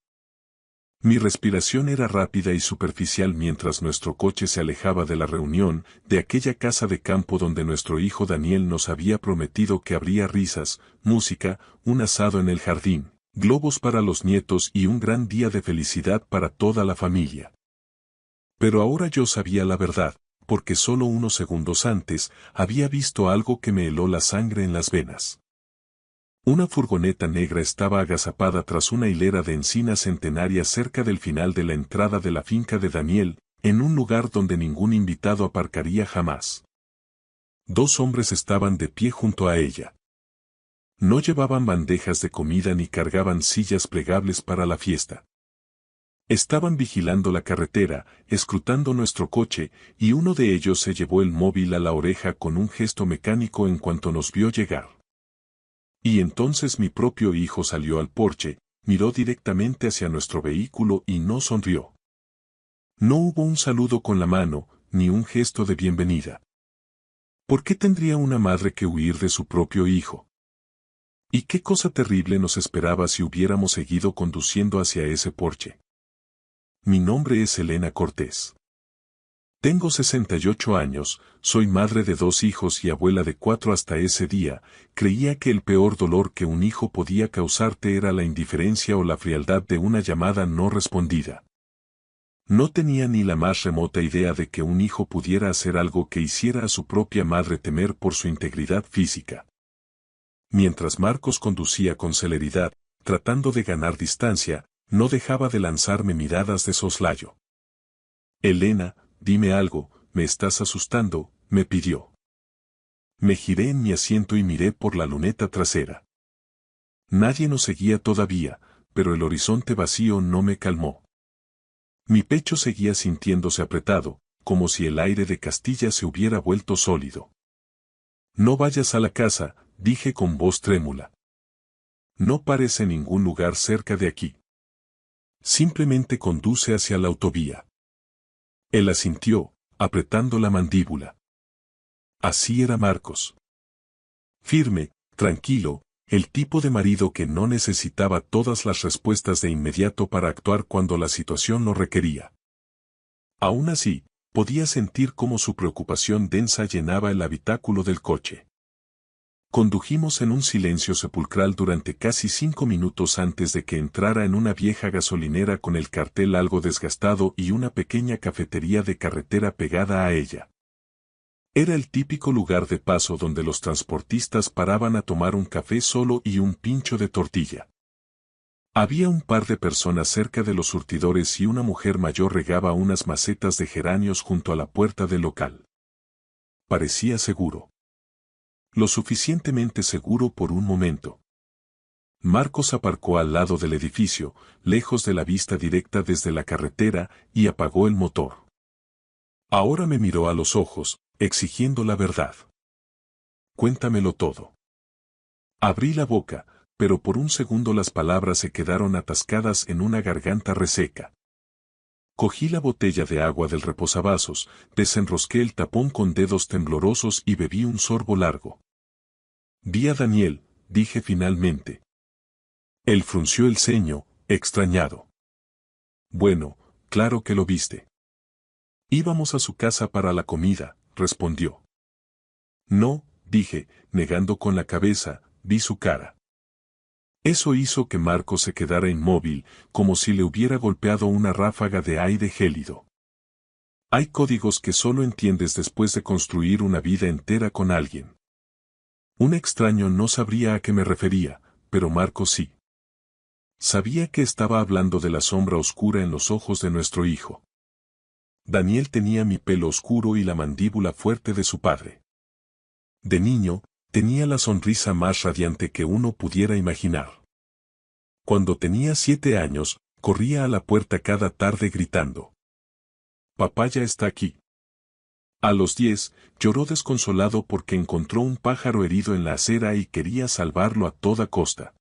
Mi respiración era rápida y superficial mientras nuestro coche se alejaba de la reunión, de aquella casa de campo donde nuestro hijo Daniel nos había prometido que habría risas, música, un asado en el jardín, globos para los nietos y un gran día de felicidad para toda la familia. Pero ahora yo sabía la verdad, porque solo unos segundos antes había visto algo que me heló la sangre en las venas. Una furgoneta negra estaba agazapada tras una hilera de encinas centenarias cerca del final de la entrada de la finca de Daniel, en un lugar donde ningún invitado aparcaría jamás. 2 hombres estaban de pie junto a ella. No llevaban bandejas de comida ni cargaban sillas plegables para la fiesta. Estaban vigilando la carretera, escrutando nuestro coche, y uno de ellos se llevó el móvil a la oreja con un gesto mecánico en cuanto nos vio llegar. Y entonces mi propio hijo salió al porche, miró directamente hacia nuestro vehículo y no sonrió. No hubo un saludo con la mano, ni un gesto de bienvenida. ¿Por qué tendría una madre que huir de su propio hijo? ¿Y qué cosa terrible nos esperaba si hubiéramos seguido conduciendo hacia ese porche? Mi nombre es Elena Cortés. Tengo 68 años, soy madre de 2 hijos y abuela de 4. Hasta ese día, creía que el peor dolor que un hijo podía causarte era la indiferencia o la frialdad de una llamada no respondida. No tenía ni la más remota idea de que un hijo pudiera hacer algo que hiciera a su propia madre temer por su integridad física. Mientras Marcos conducía con celeridad, tratando de ganar distancia, no dejaba de lanzarme miradas de soslayo. Elena, dime algo, me estás asustando, me pidió. Me giré en mi asiento y miré por la luneta trasera. Nadie nos seguía todavía, pero el horizonte vacío no me calmó. Mi pecho seguía sintiéndose apretado, como si el aire de Castilla se hubiera vuelto sólido. No vayas a la casa, dije con voz trémula. No pares en ningún lugar cerca de aquí. Simplemente conduce hacia la autovía. Él asintió, apretando la mandíbula. Así era Marcos. Firme, tranquilo, el tipo de marido que no necesitaba todas las respuestas de inmediato para actuar cuando la situación lo requería. Aún así, podía sentir cómo su preocupación densa llenaba el habitáculo del coche. Condujimos en un silencio sepulcral durante casi 5 minutos antes de que entrara en una vieja gasolinera con el cartel algo desgastado y una pequeña cafetería de carretera pegada a ella. Era el típico lugar de paso donde los transportistas paraban a tomar un café solo y un pincho de tortilla. Había un par de personas cerca de los surtidores y una mujer mayor regaba unas macetas de geranios junto a la puerta del local. Parecía seguro. Lo suficientemente seguro por un momento. Marcos aparcó al lado del edificio, lejos de la vista directa desde la carretera, y apagó el motor. Ahora me miró a los ojos, exigiendo la verdad. Cuéntamelo todo. Abrí la boca, pero por un segundo las palabras se quedaron atascadas en una garganta reseca. Cogí la botella de agua del reposavasos, desenrosqué el tapón con dedos temblorosos y bebí un sorbo largo. Vi a Daniel, dije finalmente. Él frunció el ceño, extrañado. Bueno, claro que lo viste. Íbamos a su casa para la comida, respondió. No, dije, negando con la cabeza, vi su cara. Eso hizo que Marcos se quedara inmóvil, como si le hubiera golpeado una ráfaga de aire gélido. Hay códigos que solo entiendes después de construir una vida entera con alguien. Un extraño no sabría a qué me refería, pero Marcos sí. Sabía que estaba hablando de la sombra oscura en los ojos de nuestro hijo. Daniel tenía mi pelo oscuro y la mandíbula fuerte de su padre. De niño, tenía la sonrisa más radiante que uno pudiera imaginar. Cuando tenía 7 años, corría a la puerta cada tarde gritando. «Papá ya está aquí». A los 10, lloró desconsolado porque encontró un pájaro herido en la acera y quería salvarlo a toda costa.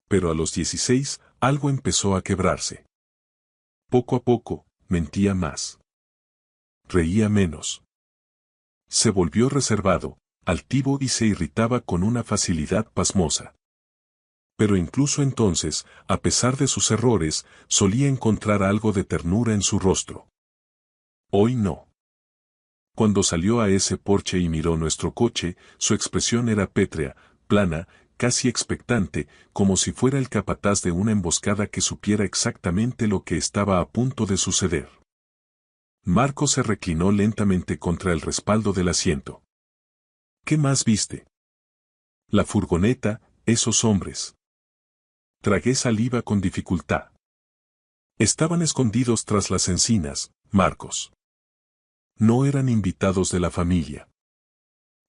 Pero a los 16, algo empezó a quebrarse. Poco a poco, mentía más. Reía menos. Se volvió reservado, altivo y se irritaba con una facilidad pasmosa. Pero incluso entonces, a pesar de sus errores, solía encontrar algo de ternura en su rostro. Hoy no. Cuando salió a ese porche y miró nuestro coche, su expresión era pétrea, plana, casi expectante, como si fuera el capataz de una emboscada que supiera exactamente lo que estaba a punto de suceder. Marcos se reclinó lentamente contra el respaldo del asiento. ¿Qué más viste? La furgoneta, esos hombres. Tragué saliva con dificultad. Estaban escondidos tras las encinas, Marcos. No eran invitados de la familia.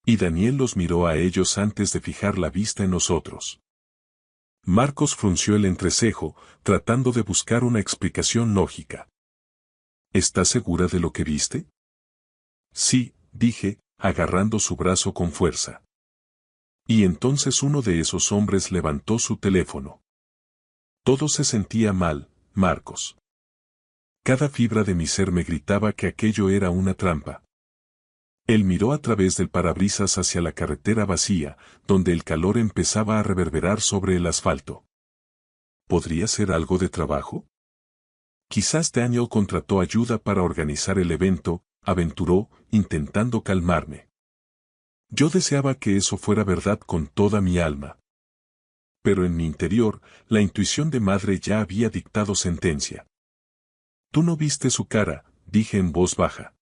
Y Daniel los miró a ellos antes de fijar la vista en nosotros. Marcos frunció el entrecejo, tratando de buscar una explicación lógica. ¿Estás segura de lo que viste? Sí, dije, agarrando su brazo con fuerza. Y entonces uno de esos hombres levantó su teléfono. Todo se sentía mal, Marcos. Cada fibra de mi ser me gritaba que aquello era una trampa. Él miró a través del parabrisas hacia la carretera vacía, donde el calor empezaba a reverberar sobre el asfalto. ¿Podría ser algo de trabajo? Quizás Daniel contrató ayuda para organizar el evento, aventuró, intentando calmarme. Yo deseaba que eso fuera verdad con toda mi alma. Pero en mi interior, la intuición de madre ya había dictado sentencia. Tú no viste su cara, dije en voz baja.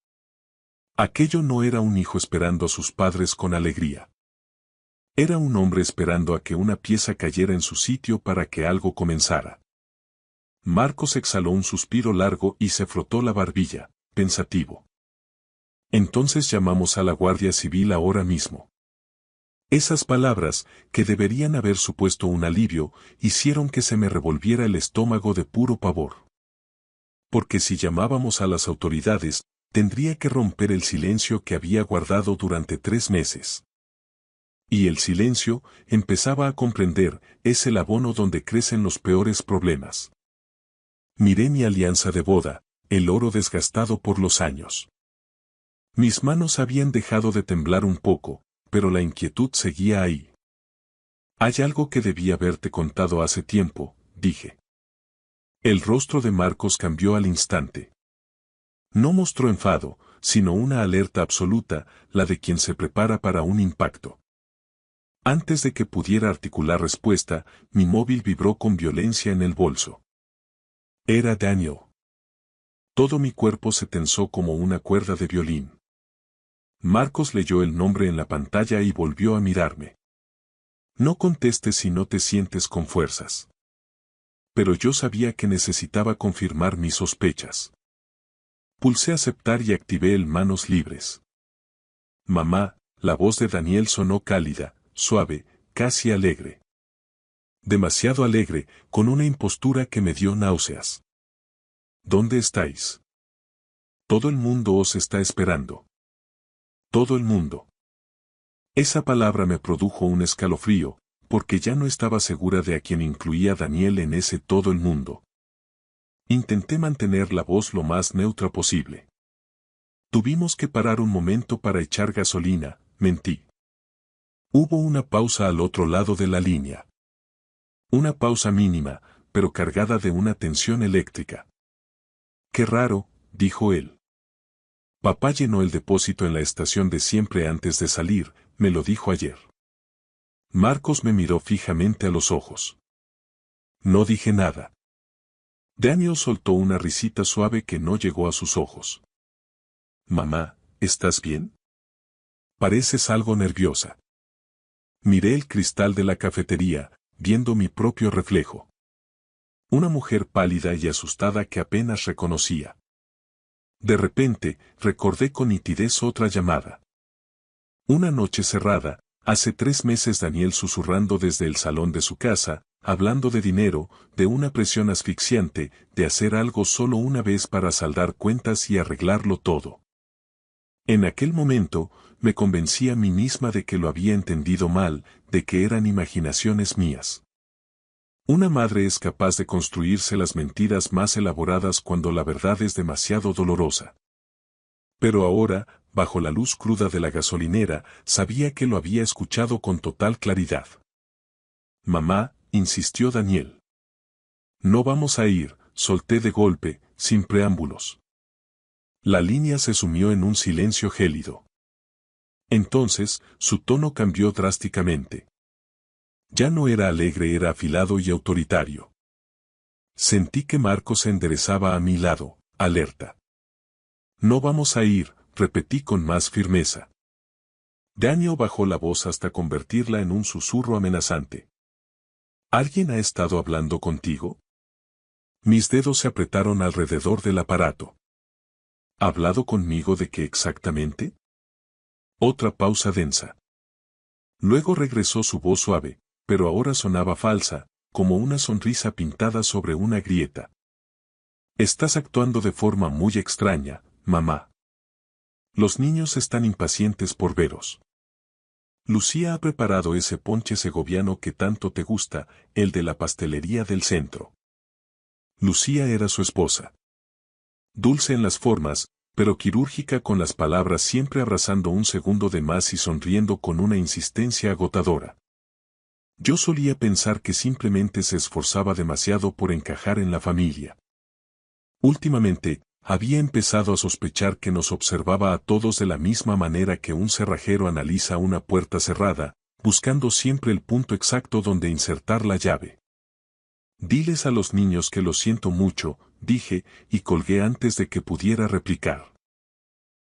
Aquello no era un hijo esperando a sus padres con alegría. Era un hombre esperando a que una pieza cayera en su sitio para que algo comenzara. Marcos exhaló un suspiro largo y se frotó la barbilla, pensativo. Entonces llamamos a la Guardia Civil ahora mismo. Esas palabras, que deberían haber supuesto un alivio, hicieron que se me revolviera el estómago de puro pavor. Porque si llamábamos a las autoridades, tendría que romper el silencio que había guardado durante 3 meses. Y el silencio, empezaba a comprender, es el abono donde crecen los peores problemas. Miré mi alianza de boda, el oro desgastado por los años. Mis manos habían dejado de temblar un poco, pero la inquietud seguía ahí. Hay algo que debí haberte contado hace tiempo, dije. El rostro de Marcos cambió al instante. No mostró enfado, sino una alerta absoluta, la de quien se prepara para un impacto. Antes de que pudiera articular respuesta, mi móvil vibró con violencia en el bolso. Era Daniel. Todo mi cuerpo se tensó como una cuerda de violín. Marcos leyó el nombre en la pantalla y volvió a mirarme. No contestes si no te sientes con fuerzas. Pero yo sabía que necesitaba confirmar mis sospechas. Pulsé aceptar y activé el manos libres. Mamá, la voz de Daniel sonó cálida, suave, casi alegre. Demasiado alegre, con una impostura que me dio náuseas. ¿Dónde estáis? Todo el mundo os está esperando. Todo el mundo. Esa palabra me produjo un escalofrío, porque ya no estaba segura de a quién incluía Daniel en ese todo el mundo. Intenté mantener la voz lo más neutra posible. Tuvimos que parar un momento para echar gasolina, mentí. Hubo una pausa al otro lado de la línea. Una pausa mínima, pero cargada de una tensión eléctrica. Qué raro, dijo él. Papá llenó el depósito en la estación de siempre antes de salir, me lo dijo ayer. Marcos me miró fijamente a los ojos. No dije nada. Daniel soltó una risita suave que no llegó a sus ojos. Mamá, ¿estás bien? Pareces algo nerviosa. Miré el cristal de la cafetería, viendo mi propio reflejo. Una mujer pálida y asustada que apenas reconocía. De repente, recordé con nitidez otra llamada. Una noche cerrada, hace 3 meses Daniel susurrando desde el salón de su casa, hablando de dinero, de una presión asfixiante, de hacer algo solo una vez para saldar cuentas y arreglarlo todo. En aquel momento, me convencí a mí misma de que lo había entendido mal, de que eran imaginaciones mías. Una madre es capaz de construirse las mentiras más elaboradas cuando la verdad es demasiado dolorosa. Pero ahora, bajo la luz cruda de la gasolinera, sabía que lo había escuchado con total claridad. Mamá, insistió Daniel. No vamos a ir, solté de golpe, sin preámbulos. La línea se sumió en un silencio gélido. Entonces, su tono cambió drásticamente. Ya no era alegre, era afilado y autoritario. Sentí que Marcos se enderezaba a mi lado, alerta. No vamos a ir, repetí con más firmeza. Daniel bajó la voz hasta convertirla en un susurro amenazante. ¿Alguien ha estado hablando contigo? Mis dedos se apretaron alrededor del aparato. ¿Hablado conmigo de qué exactamente? Otra pausa densa. Luego regresó su voz suave, pero ahora sonaba falsa, como una sonrisa pintada sobre una grieta. Estás actuando de forma muy extraña, mamá. Los niños están impacientes por veros. Lucía ha preparado ese ponche segoviano que tanto te gusta, el de la pastelería del centro. Lucía era su esposa. Dulce en las formas, pero quirúrgica con las palabras, siempre abrazando un segundo de más y sonriendo con una insistencia agotadora. Yo solía pensar que simplemente se esforzaba demasiado por encajar en la familia. Últimamente, había empezado a sospechar que nos observaba a todos de la misma manera que un cerrajero analiza una puerta cerrada, buscando siempre el punto exacto donde insertar la llave. Diles a los niños que lo siento mucho, dije, y colgué antes de que pudiera replicar.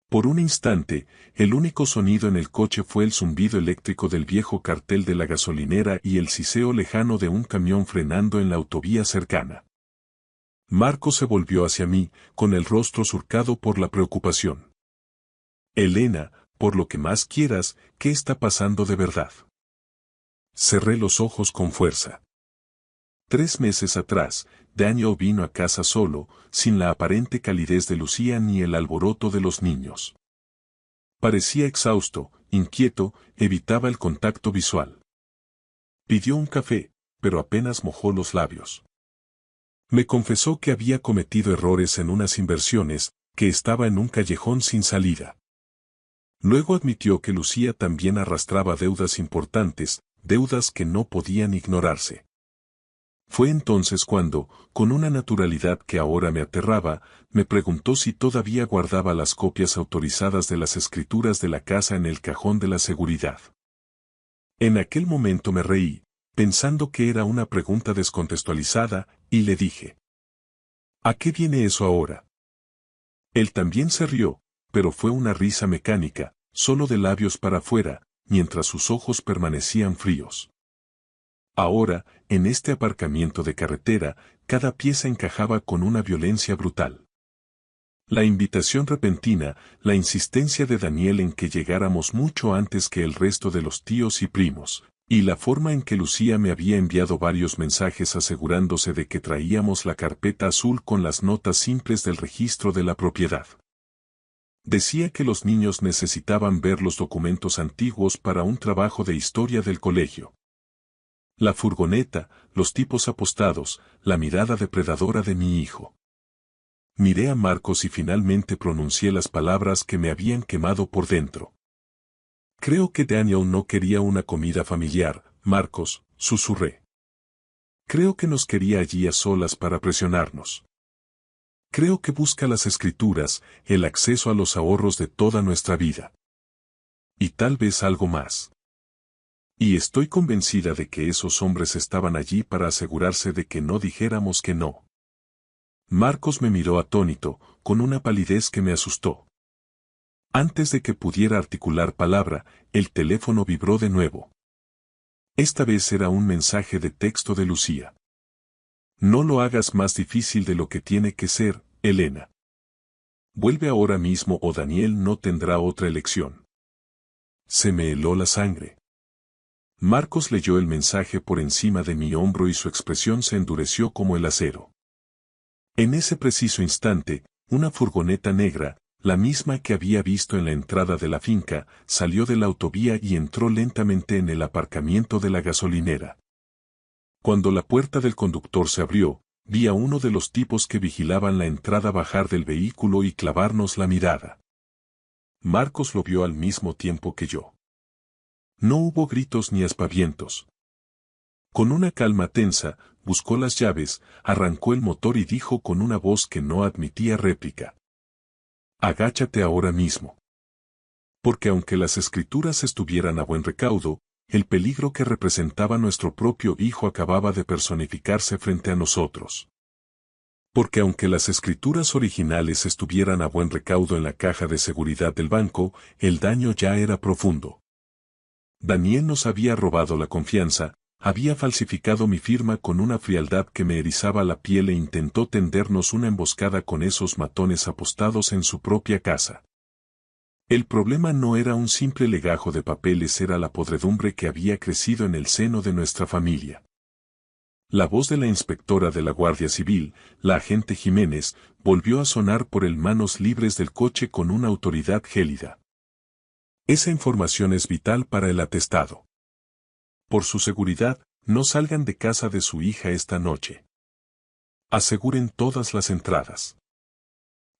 Por un instante, el único sonido en el coche fue el zumbido eléctrico del viejo cartel de la gasolinera y el siseo lejano de un camión frenando en la autovía cercana. Marcos se volvió hacia mí, con el rostro surcado por la preocupación. Elena, por lo que más quieras, ¿qué está pasando de verdad? Cerré los ojos con fuerza. 3 meses atrás, Daniel vino a casa solo, sin la aparente calidez de Lucía ni el alboroto de los niños. Parecía exhausto, inquieto, evitaba el contacto visual. Pidió un café, pero apenas mojó los labios. Me confesó que había cometido errores en unas inversiones, que estaba en un callejón sin salida. Luego admitió que Lucía también arrastraba deudas importantes, deudas que no podían ignorarse. Fue entonces cuando, con una naturalidad que ahora me aterraba, me preguntó si todavía guardaba las copias autorizadas de las escrituras de la casa en el cajón de la seguridad. En aquel momento me reí, pensando que era una pregunta descontextualizada, y le dije: ¿a qué viene eso ahora? Él también se rió, pero fue una risa mecánica, solo de labios para afuera, mientras sus ojos permanecían fríos. Ahora, en este aparcamiento de carretera, cada pieza encajaba con una violencia brutal. La invitación repentina, la insistencia de Daniel en que llegáramos mucho antes que el resto de los tíos y primos, y la forma en que Lucía me había enviado varios mensajes asegurándose de que traíamos la carpeta azul con las notas simples del registro de la propiedad. Decía que los niños necesitaban ver los documentos antiguos para un trabajo de historia del colegio. La furgoneta, los tipos apostados, la mirada depredadora de mi hijo. Miré a Marcos y finalmente pronuncié las palabras que me habían quemado por dentro. Creo que Daniel no quería una comida familiar, Marcos, susurré. Creo que nos quería allí a solas para presionarnos. Creo que busca las escrituras, el acceso a los ahorros de toda nuestra vida. Y tal vez algo más. Y estoy convencida de que esos hombres estaban allí para asegurarse de que no dijéramos que no. Marcos me miró atónito, con una palidez que me asustó. Antes de que pudiera articular palabra, el teléfono vibró de nuevo. Esta vez era un mensaje de texto de Lucía. No lo hagas más difícil de lo que tiene que ser, Elena. Vuelve ahora mismo o Daniel no tendrá otra elección. Se me heló la sangre. Marcos leyó el mensaje por encima de mi hombro y su expresión se endureció como el acero. En ese preciso instante, una furgoneta negra, la misma que había visto en la entrada de la finca, salió de la autovía y entró lentamente en el aparcamiento de la gasolinera. Cuando la puerta del conductor se abrió, vi a uno de los tipos que vigilaban la entrada bajar del vehículo y clavarnos la mirada. Marcos lo vio al mismo tiempo que yo. No hubo gritos ni aspavientos. Con una calma tensa, buscó las llaves, arrancó el motor y dijo con una voz que no admitía réplica: agáchate ahora mismo. Porque aunque las escrituras estuvieran a buen recaudo, el peligro que representaba nuestro propio hijo acababa de personificarse frente a nosotros. Porque aunque las escrituras originales estuvieran a buen recaudo en la caja de seguridad del banco, el daño ya era profundo. Daniel nos había robado la confianza, había falsificado mi firma con una frialdad que me erizaba la piel e intentó tendernos una emboscada con esos matones apostados en su propia casa. El problema no era un simple legajo de papeles, era la podredumbre que había crecido en el seno de nuestra familia. La voz de la inspectora de la Guardia Civil, la agente Jiménez, volvió a sonar por el manos libres del coche con una autoridad gélida. Esa información es vital para el atestado. Por su seguridad, no salgan de casa de su hija esta noche. Aseguren todas las entradas.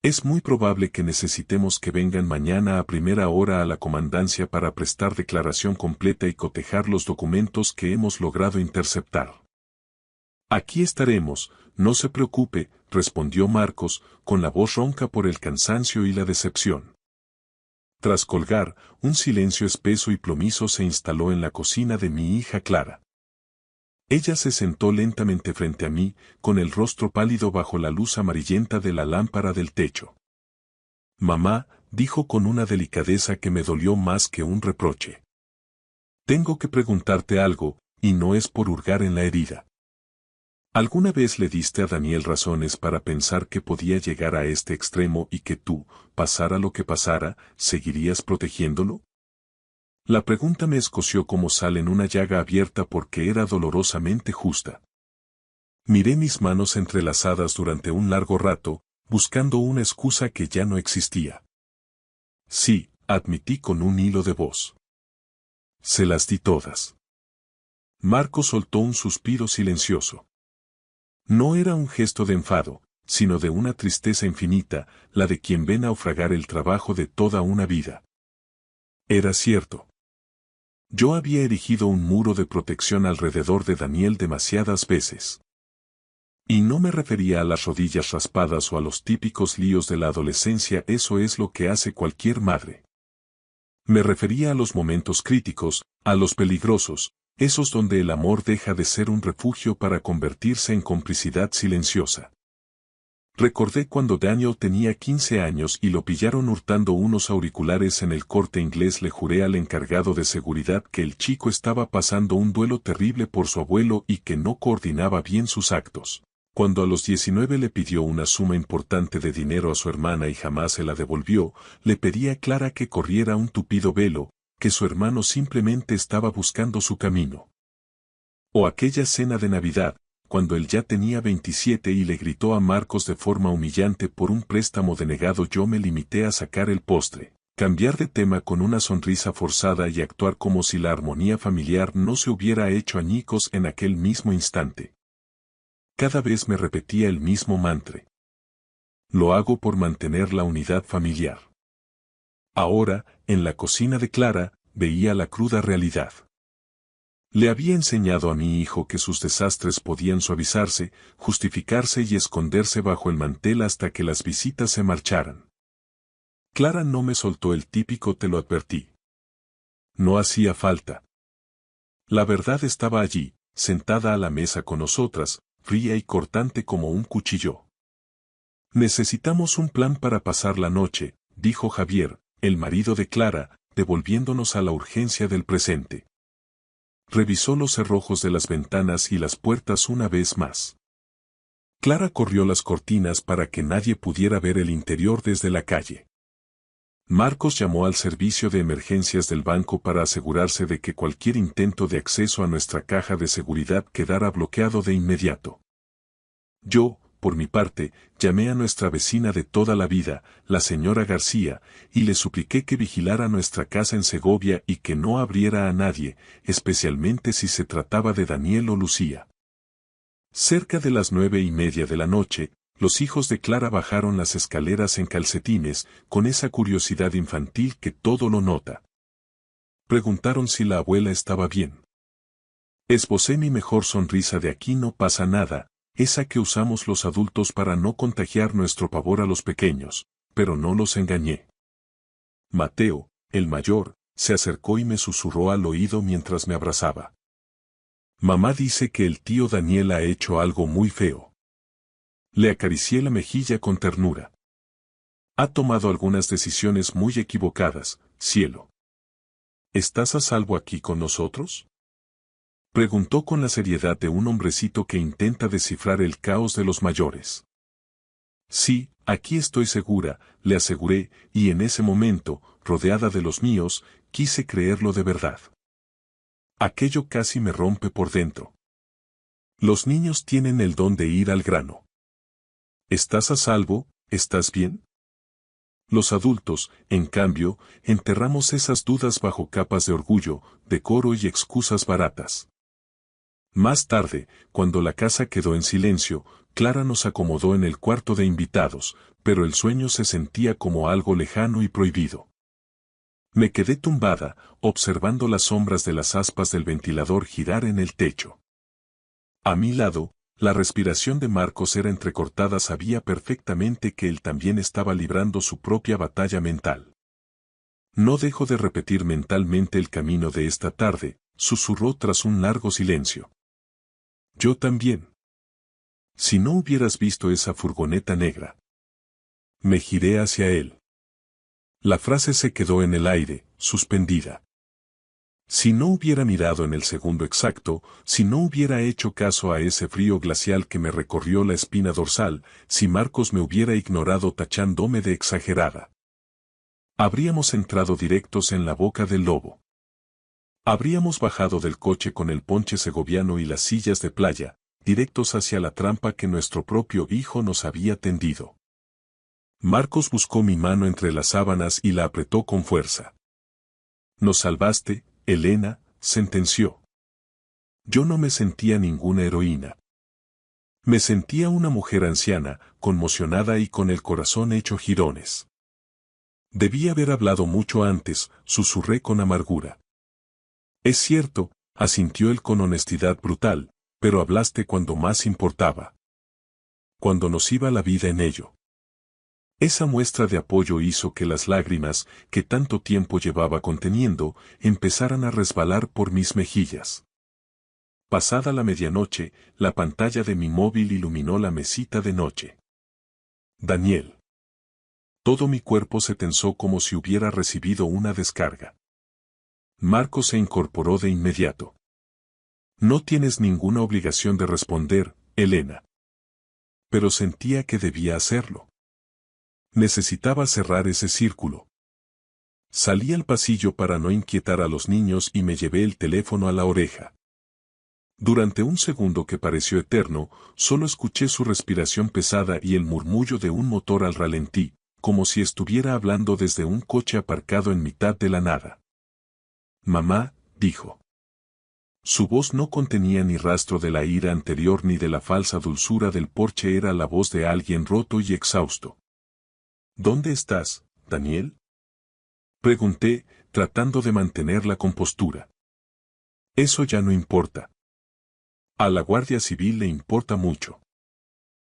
Es muy probable que necesitemos que vengan mañana a primera hora a la comandancia para prestar declaración completa y cotejar los documentos que hemos logrado interceptar. Aquí estaremos, no se preocupe, respondió Marcos, con la voz ronca por el cansancio y la decepción. Tras colgar, un silencio espeso y plomizo se instaló en la cocina de mi hija Clara. Ella se sentó lentamente frente a mí, con el rostro pálido bajo la luz amarillenta de la lámpara del techo. Mamá, dijo con una delicadeza que me dolió más que un reproche. Tengo que preguntarte algo, y no es por hurgar en la herida. ¿Alguna vez le diste a Daniel razones para pensar que podía llegar a este extremo y que tú, pasara lo que pasara, seguirías protegiéndolo? La pregunta me escoció como sal en una llaga abierta porque era dolorosamente justa. Miré mis manos entrelazadas durante un largo rato, buscando una excusa que ya no existía. Sí, admití con un hilo de voz. Se las di todas. Marco soltó un suspiro silencioso. No era un gesto de enfado, sino de una tristeza infinita, la de quien ve naufragar el trabajo de toda una vida. Era cierto. Yo había erigido un muro de protección alrededor de Daniel demasiadas veces. Y no me refería a las rodillas raspadas o a los típicos líos de la adolescencia, eso es lo que hace cualquier madre. Me refería a los momentos críticos, a los peligrosos, esos donde el amor deja de ser un refugio para convertirse en complicidad silenciosa. Recordé cuando Daniel tenía 15 años y lo pillaron hurtando unos auriculares en el Corte Inglés. Le juré al encargado de seguridad que el chico estaba pasando un duelo terrible por su abuelo y que no coordinaba bien sus actos. Cuando a los 19 le pidió una suma importante de dinero a su hermana y jamás se la devolvió, le pedí a Clara que corriera un tupido velo, que su hermano simplemente estaba buscando su camino. O aquella cena de Navidad, cuando él ya tenía 27 y le gritó a Marcos de forma humillante por un préstamo denegado. Yo me limité a sacar el postre, cambiar de tema con una sonrisa forzada y actuar como si la armonía familiar no se hubiera hecho añicos en aquel mismo instante. Cada vez me repetía el mismo mantra. Lo hago por mantener la unidad familiar. Ahora, en la cocina de Clara, veía la cruda realidad. Le había enseñado a mi hijo que sus desastres podían suavizarse, justificarse y esconderse bajo el mantel hasta que las visitas se marcharan. Clara no me soltó el típico "te lo advertí". No hacía falta. La verdad estaba allí, sentada a la mesa con nosotras, fría y cortante como un cuchillo. Necesitamos un plan para pasar la noche, dijo Javier, el marido de Clara, devolviéndonos a la urgencia del presente. Revisó los cerrojos de las ventanas y las puertas una vez más. Clara corrió las cortinas para que nadie pudiera ver el interior desde la calle. Marcos llamó al servicio de emergencias del banco para asegurarse de que cualquier intento de acceso a nuestra caja de seguridad quedara bloqueado de inmediato. Yo, por mi parte, llamé a nuestra vecina de toda la vida, la señora García, y le supliqué que vigilara nuestra casa en Segovia y que no abriera a nadie, especialmente si se trataba de Daniel o Lucía. Cerca de las 9:30 de la noche, los hijos de Clara bajaron las escaleras en calcetines, con esa curiosidad infantil que todo lo nota. Preguntaron si la abuela estaba bien. Esbocé mi mejor sonrisa de "aquí no pasa nada", esa que usamos los adultos para no contagiar nuestro pavor a los pequeños, pero no los engañé. Mateo, el mayor, se acercó y me susurró al oído mientras me abrazaba. Mamá dice que el tío Daniel ha hecho algo muy feo. Le acaricié la mejilla con ternura. Ha tomado algunas decisiones muy equivocadas, cielo. ¿Estás a salvo aquí con nosotros?, preguntó con la seriedad de un hombrecito que intenta descifrar el caos de los mayores. Sí, aquí estoy segura, le aseguré, y en ese momento, rodeada de los míos, quise creerlo de verdad. Aquello casi me rompe por dentro. Los niños tienen el don de ir al grano. ¿Estás a salvo? ¿Estás bien? Los adultos, en cambio, enterramos esas dudas bajo capas de orgullo, decoro y excusas baratas. Más tarde, cuando la casa quedó en silencio, Clara nos acomodó en el cuarto de invitados, pero el sueño se sentía como algo lejano y prohibido. Me quedé tumbada, observando las sombras de las aspas del ventilador girar en el techo. A mi lado, la respiración de Marcos era entrecortada, sabía perfectamente que él también estaba librando su propia batalla mental. No dejo de repetir mentalmente el camino de esta tarde, susurró tras un largo silencio. Yo también. Si no hubieras visto esa furgoneta negra. Me giré hacia él. La frase se quedó en el aire, suspendida. Si no hubiera mirado en el segundo exacto, si no hubiera hecho caso a ese frío glacial que me recorrió la espina dorsal, si Marcos me hubiera ignorado tachándome de exagerada. Habríamos entrado directos en la boca del lobo. Habríamos bajado del coche con el ponche segoviano y las sillas de playa, directos hacia la trampa que nuestro propio hijo nos había tendido. Marcos buscó mi mano entre las sábanas y la apretó con fuerza. Nos salvaste, Elena, sentenció. Yo no me sentía ninguna heroína. Me sentía una mujer anciana, conmocionada y con el corazón hecho jirones. Debí haber hablado mucho antes, susurré con amargura. Es cierto, asintió él con honestidad brutal, pero hablaste cuando más importaba. Cuando nos iba la vida en ello. Esa muestra de apoyo hizo que las lágrimas, que tanto tiempo llevaba conteniendo, empezaran a resbalar por mis mejillas. Pasada la medianoche, la pantalla de mi móvil iluminó la mesita de noche. Daniel. Todo mi cuerpo se tensó como si hubiera recibido una descarga. Marco se incorporó de inmediato. No tienes ninguna obligación de responder, Elena. Pero sentía que debía hacerlo. Necesitaba cerrar ese círculo. Salí al pasillo para no inquietar a los niños y me llevé el teléfono a la oreja. Durante un segundo que pareció eterno, solo escuché su respiración pesada y el murmullo de un motor al ralentí, como si estuviera hablando desde un coche aparcado en mitad de la nada. Mamá, dijo. Su voz no contenía ni rastro de la ira anterior ni de la falsa dulzura del porche, era la voz de alguien roto y exhausto. ¿Dónde estás, Daniel? Pregunté, tratando de mantener la compostura. Eso ya no importa. A la Guardia Civil le importa mucho.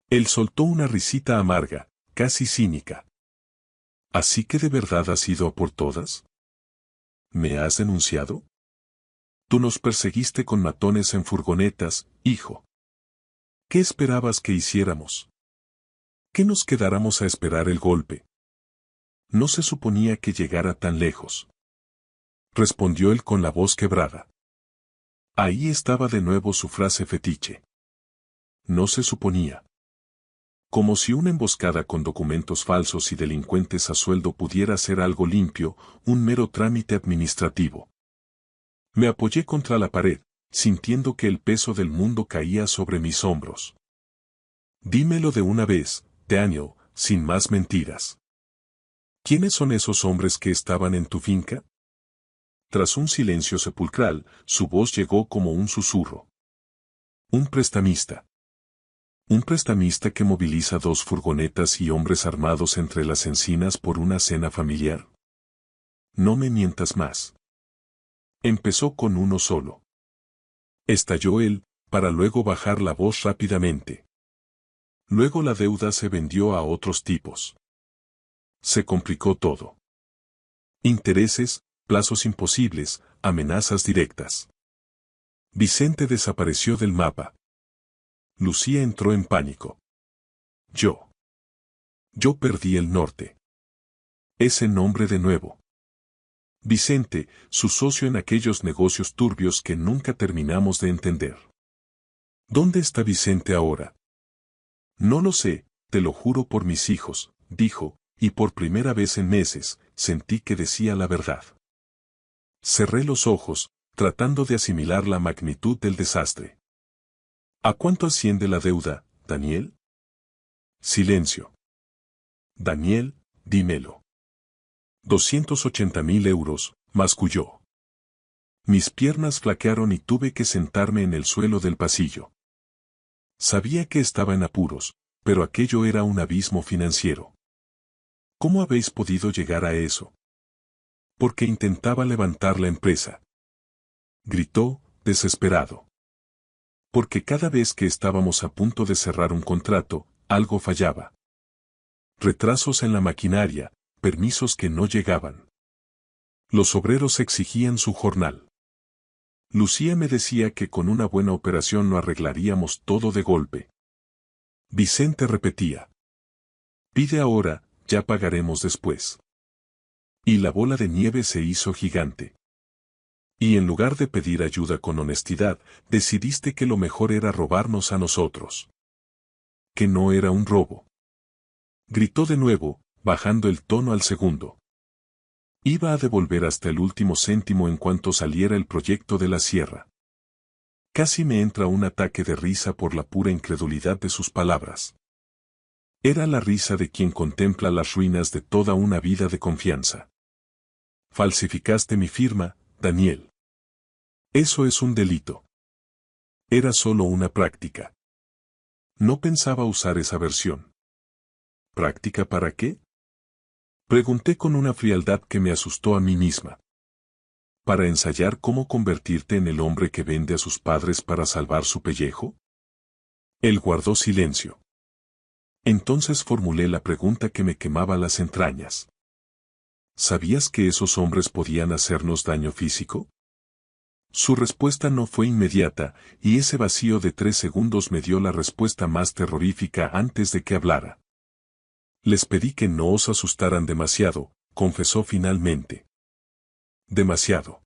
Él soltó una risita amarga, casi cínica. ¿Así que de verdad has ido a por todas? ¿Me has denunciado? Tú nos perseguiste con matones en furgonetas, hijo. ¿Qué esperabas que hiciéramos? ¿Que nos quedáramos a esperar el golpe? No se suponía que llegara tan lejos. Respondió él con la voz quebrada. Ahí estaba de nuevo su frase fetiche. No se suponía. Como si una emboscada con documentos falsos y delincuentes a sueldo pudiera ser algo limpio, un mero trámite administrativo. Me apoyé contra la pared, sintiendo que el peso del mundo caía sobre mis hombros. Dímelo de una vez, Daniel, sin más mentiras. ¿Quiénes son esos hombres que estaban en tu finca? Tras un silencio sepulcral, su voz llegó como un susurro. Un prestamista. Un prestamista que moviliza 2 furgonetas y hombres armados entre las encinas por una cena familiar. No me mientas más. Empezó con uno solo. Estalló él, para luego bajar la voz rápidamente. Luego la deuda se vendió a otros tipos. Se complicó todo. Intereses, plazos imposibles, amenazas directas. Vicente desapareció del mapa. Lucía entró en pánico. Yo perdí el norte. Ese nombre de nuevo. Vicente, su socio en aquellos negocios turbios que nunca terminamos de entender. ¿Dónde está Vicente ahora? No lo sé, te lo juro por mis hijos, dijo, y por primera vez en meses, sentí que decía la verdad. Cerré los ojos, tratando de asimilar la magnitud del desastre. ¿A cuánto asciende la deuda, Daniel? Silencio. Daniel, dímelo. 280.000 euros, masculló. Mis piernas flaquearon y tuve que sentarme en el suelo del pasillo. Sabía que estaba en apuros, pero aquello era un abismo financiero. ¿Cómo habéis podido llegar a eso? Porque intentaba levantar la empresa. Gritó, desesperado. Porque cada vez que estábamos a punto de cerrar un contrato, algo fallaba. Retrasos en la maquinaria, permisos que no llegaban. Los obreros exigían su jornal. Lucía me decía que con una buena operación lo arreglaríamos todo de golpe. Vicente repetía. Pide ahora, ya pagaremos después. Y la bola de nieve se hizo gigante. Y en lugar de pedir ayuda con honestidad, decidiste que lo mejor era robarnos a nosotros. Que no era un robo. Gritó de nuevo, bajando el tono al segundo. Iba a devolver hasta el último céntimo en cuanto saliera el proyecto de la sierra. Casi me entra un ataque de risa por la pura incredulidad de sus palabras. Era la risa de quien contempla las ruinas de toda una vida de confianza. Falsificaste mi firma, Daniel. Eso es un delito. Era solo una práctica. No pensaba usar esa versión. ¿Práctica para qué? Pregunté con una frialdad que me asustó a mí misma. ¿Para ensayar cómo convertirte en el hombre que vende a sus padres para salvar su pellejo? Él guardó silencio. Entonces formulé la pregunta que me quemaba las entrañas. ¿Sabías que esos hombres podían hacernos daño físico? Su respuesta no fue inmediata, y ese vacío de 3 segundos me dio la respuesta más terrorífica antes de que hablara. Les pedí que no os asustaran demasiado, confesó finalmente. Demasiado.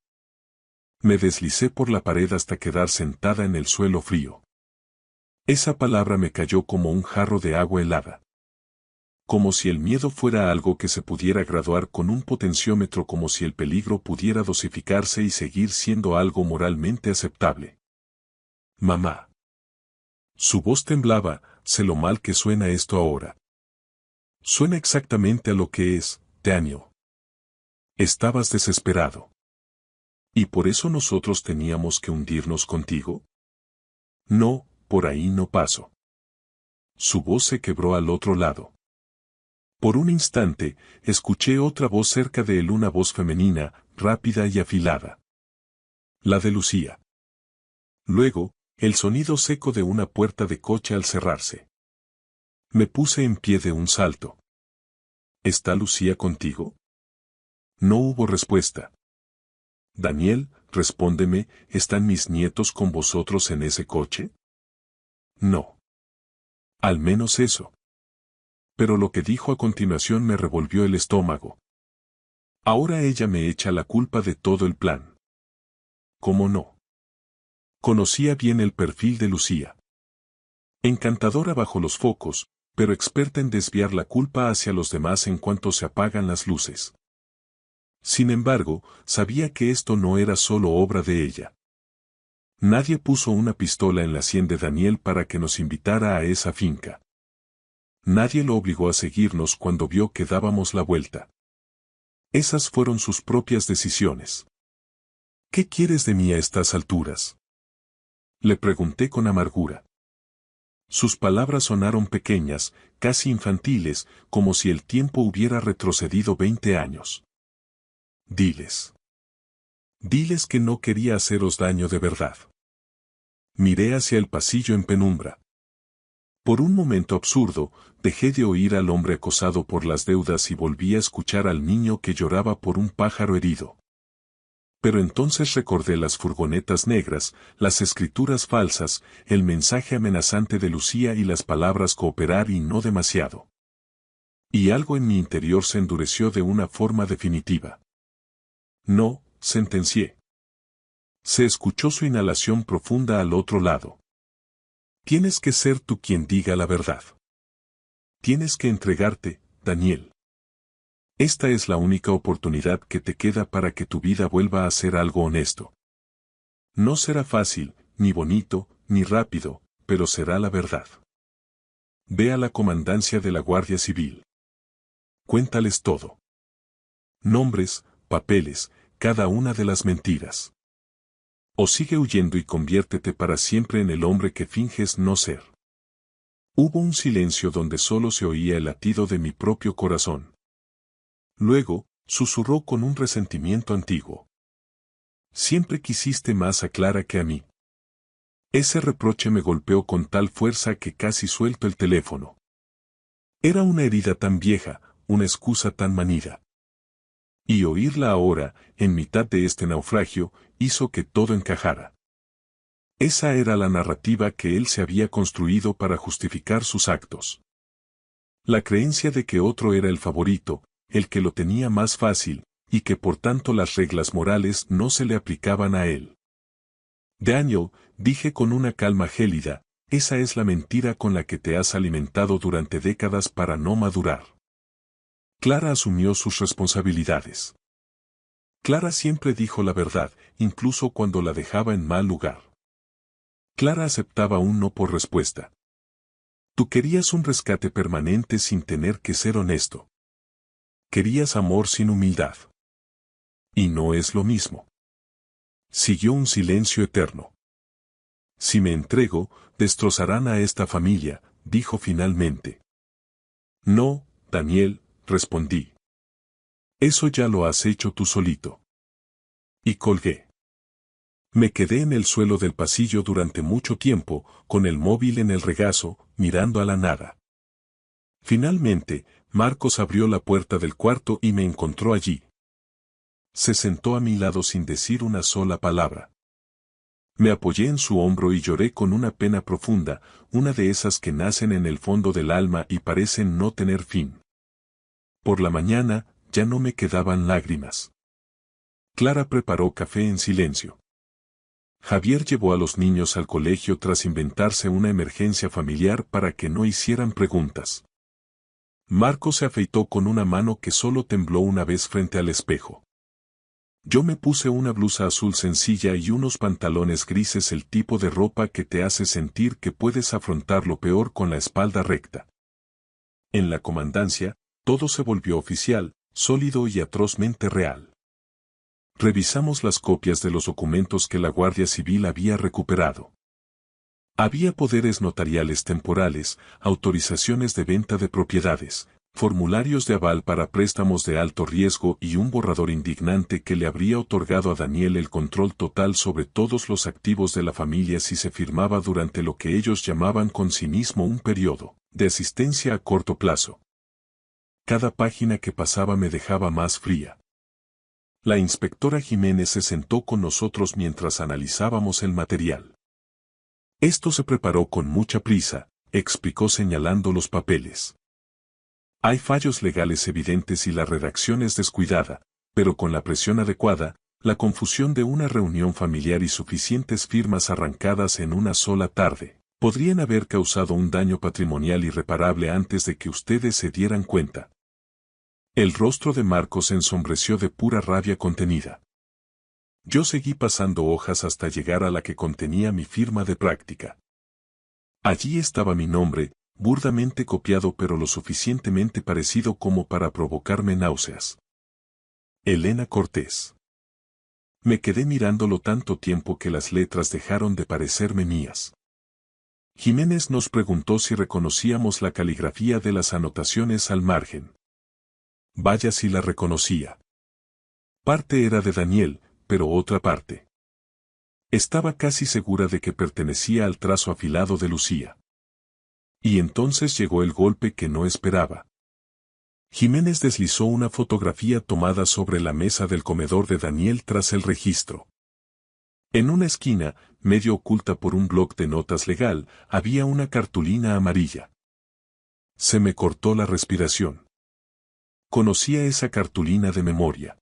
Me deslicé por la pared hasta quedar sentada en el suelo frío. Esa palabra me cayó como un jarro de agua helada. Como si el miedo fuera algo que se pudiera graduar con un potenciómetro, como si el peligro pudiera dosificarse y seguir siendo algo moralmente aceptable. Mamá. Su voz temblaba, sé lo mal que suena esto ahora. Suena exactamente a lo que es, Daniel. Estabas desesperado. ¿Y por eso nosotros teníamos que hundirnos contigo? No, por ahí no paso. Su voz se quebró al otro lado. Por un instante, escuché otra voz cerca de él, una voz femenina, rápida y afilada. La de Lucía. Luego, el sonido seco de una puerta de coche al cerrarse. Me puse en pie de un salto. ¿Está Lucía contigo? No hubo respuesta. Daniel, respóndeme, ¿están mis nietos con vosotros en ese coche? No. Al menos eso. Pero lo que dijo a continuación me revolvió el estómago. Ahora ella me echa la culpa de todo el plan. ¿Cómo no? Conocía bien el perfil de Lucía. Encantadora bajo los focos, pero experta en desviar la culpa hacia los demás en cuanto se apagan las luces. Sin embargo, sabía que esto no era solo obra de ella. Nadie puso una pistola en la sien de Daniel para que nos invitara a esa finca. Nadie lo obligó a seguirnos cuando vio que dábamos la vuelta. Esas fueron sus propias decisiones. ¿Qué quieres de mí a estas alturas? Le pregunté con amargura. Sus palabras sonaron pequeñas, casi infantiles, como si el tiempo hubiera retrocedido 20 años. Diles. Diles que no quería haceros daño de verdad. Miré hacia el pasillo en penumbra. Por un momento absurdo, dejé de oír al hombre acosado por las deudas y volví a escuchar al niño que lloraba por un pájaro herido. Pero entonces recordé las furgonetas negras, las escrituras falsas, el mensaje amenazante de Lucía y las palabras cooperar y no demasiado. Y algo en mi interior se endureció de una forma definitiva. No, sentencié. Se escuchó su inhalación profunda al otro lado. Tienes que ser tú quien diga la verdad. Tienes que entregarte, Daniel. Esta es la única oportunidad que te queda para que tu vida vuelva a ser algo honesto. No será fácil, ni bonito, ni rápido, pero será la verdad. Ve a la comandancia de la Guardia Civil. Cuéntales todo. Nombres, papeles, cada una de las mentiras. O sigue huyendo y conviértete para siempre en el hombre que finges no ser. Hubo un silencio donde solo se oía el latido de mi propio corazón. Luego, susurró con un resentimiento antiguo. Siempre quisiste más a Clara que a mí. Ese reproche me golpeó con tal fuerza que casi suelto el teléfono. Era una herida tan vieja, una excusa tan manida. Y oírla ahora, en mitad de este naufragio, hizo que todo encajara. Esa era la narrativa que él se había construido para justificar sus actos. La creencia de que otro era el favorito, el que lo tenía más fácil, y que por tanto las reglas morales no se le aplicaban a él. Daniel, dije con una calma gélida, esa es la mentira con la que te has alimentado durante décadas para no madurar. Clara asumió sus responsabilidades. Clara siempre dijo la verdad, incluso cuando la dejaba en mal lugar. Clara aceptaba un no por respuesta. Tú querías un rescate permanente sin tener que ser honesto. Querías amor sin humildad. Y no es lo mismo. Siguió un silencio eterno. Si me entrego, destrozarán a esta familia, dijo finalmente. No, Daniel, respondí. Eso ya lo has hecho tú solito. Y colgué. Me quedé en el suelo del pasillo durante mucho tiempo, con el móvil en el regazo, mirando a la nada. Finalmente, Marcos abrió la puerta del cuarto y me encontró allí. Se sentó a mi lado sin decir una sola palabra. Me apoyé en su hombro y lloré con una pena profunda, una de esas que nacen en el fondo del alma y parecen no tener fin. Por la mañana, ya no me quedaban lágrimas. Clara preparó café en silencio. Javier llevó a los niños al colegio tras inventarse una emergencia familiar para que no hicieran preguntas. Marco se afeitó con una mano que solo tembló una vez frente al espejo. Yo me puse una blusa azul sencilla y unos pantalones grises, el tipo de ropa que te hace sentir que puedes afrontar lo peor con la espalda recta. En la comandancia, todo se volvió oficial, sólido y atrozmente real. Revisamos las copias de los documentos que la Guardia Civil había recuperado. Había poderes notariales temporales, autorizaciones de venta de propiedades, formularios de aval para préstamos de alto riesgo y un borrador indignante que le habría otorgado a Daniel el control total sobre todos los activos de la familia si se firmaba durante lo que ellos llamaban con cinismo un periodo de asistencia a corto plazo. Cada página que pasaba me dejaba más fría. La inspectora Jiménez se sentó con nosotros mientras analizábamos el material. Esto se preparó con mucha prisa, explicó señalando los papeles. Hay fallos legales evidentes y la redacción es descuidada, pero con la presión adecuada, la confusión de una reunión familiar y suficientes firmas arrancadas en una sola tarde, podrían haber causado un daño patrimonial irreparable antes de que ustedes se dieran cuenta. El rostro de Marcos se ensombreció de pura rabia contenida. Yo seguí pasando hojas hasta llegar a la que contenía mi firma de práctica. Allí estaba mi nombre, burdamente copiado pero lo suficientemente parecido como para provocarme náuseas. Elena Cortés. Me quedé mirándolo tanto tiempo que las letras dejaron de parecerme mías. Jiménez nos preguntó si reconocíamos la caligrafía de las anotaciones al margen. Vaya si la reconocía. Parte era de Daniel, pero otra parte. Estaba casi segura de que pertenecía al trazo afilado de Lucía. Y entonces llegó el golpe que no esperaba. Jiménez deslizó una fotografía tomada sobre la mesa del comedor de Daniel tras el registro. En una esquina, medio oculta por un bloc de notas legal, había una cartulina amarilla. Se me cortó la respiración. Conocía esa cartulina de memoria.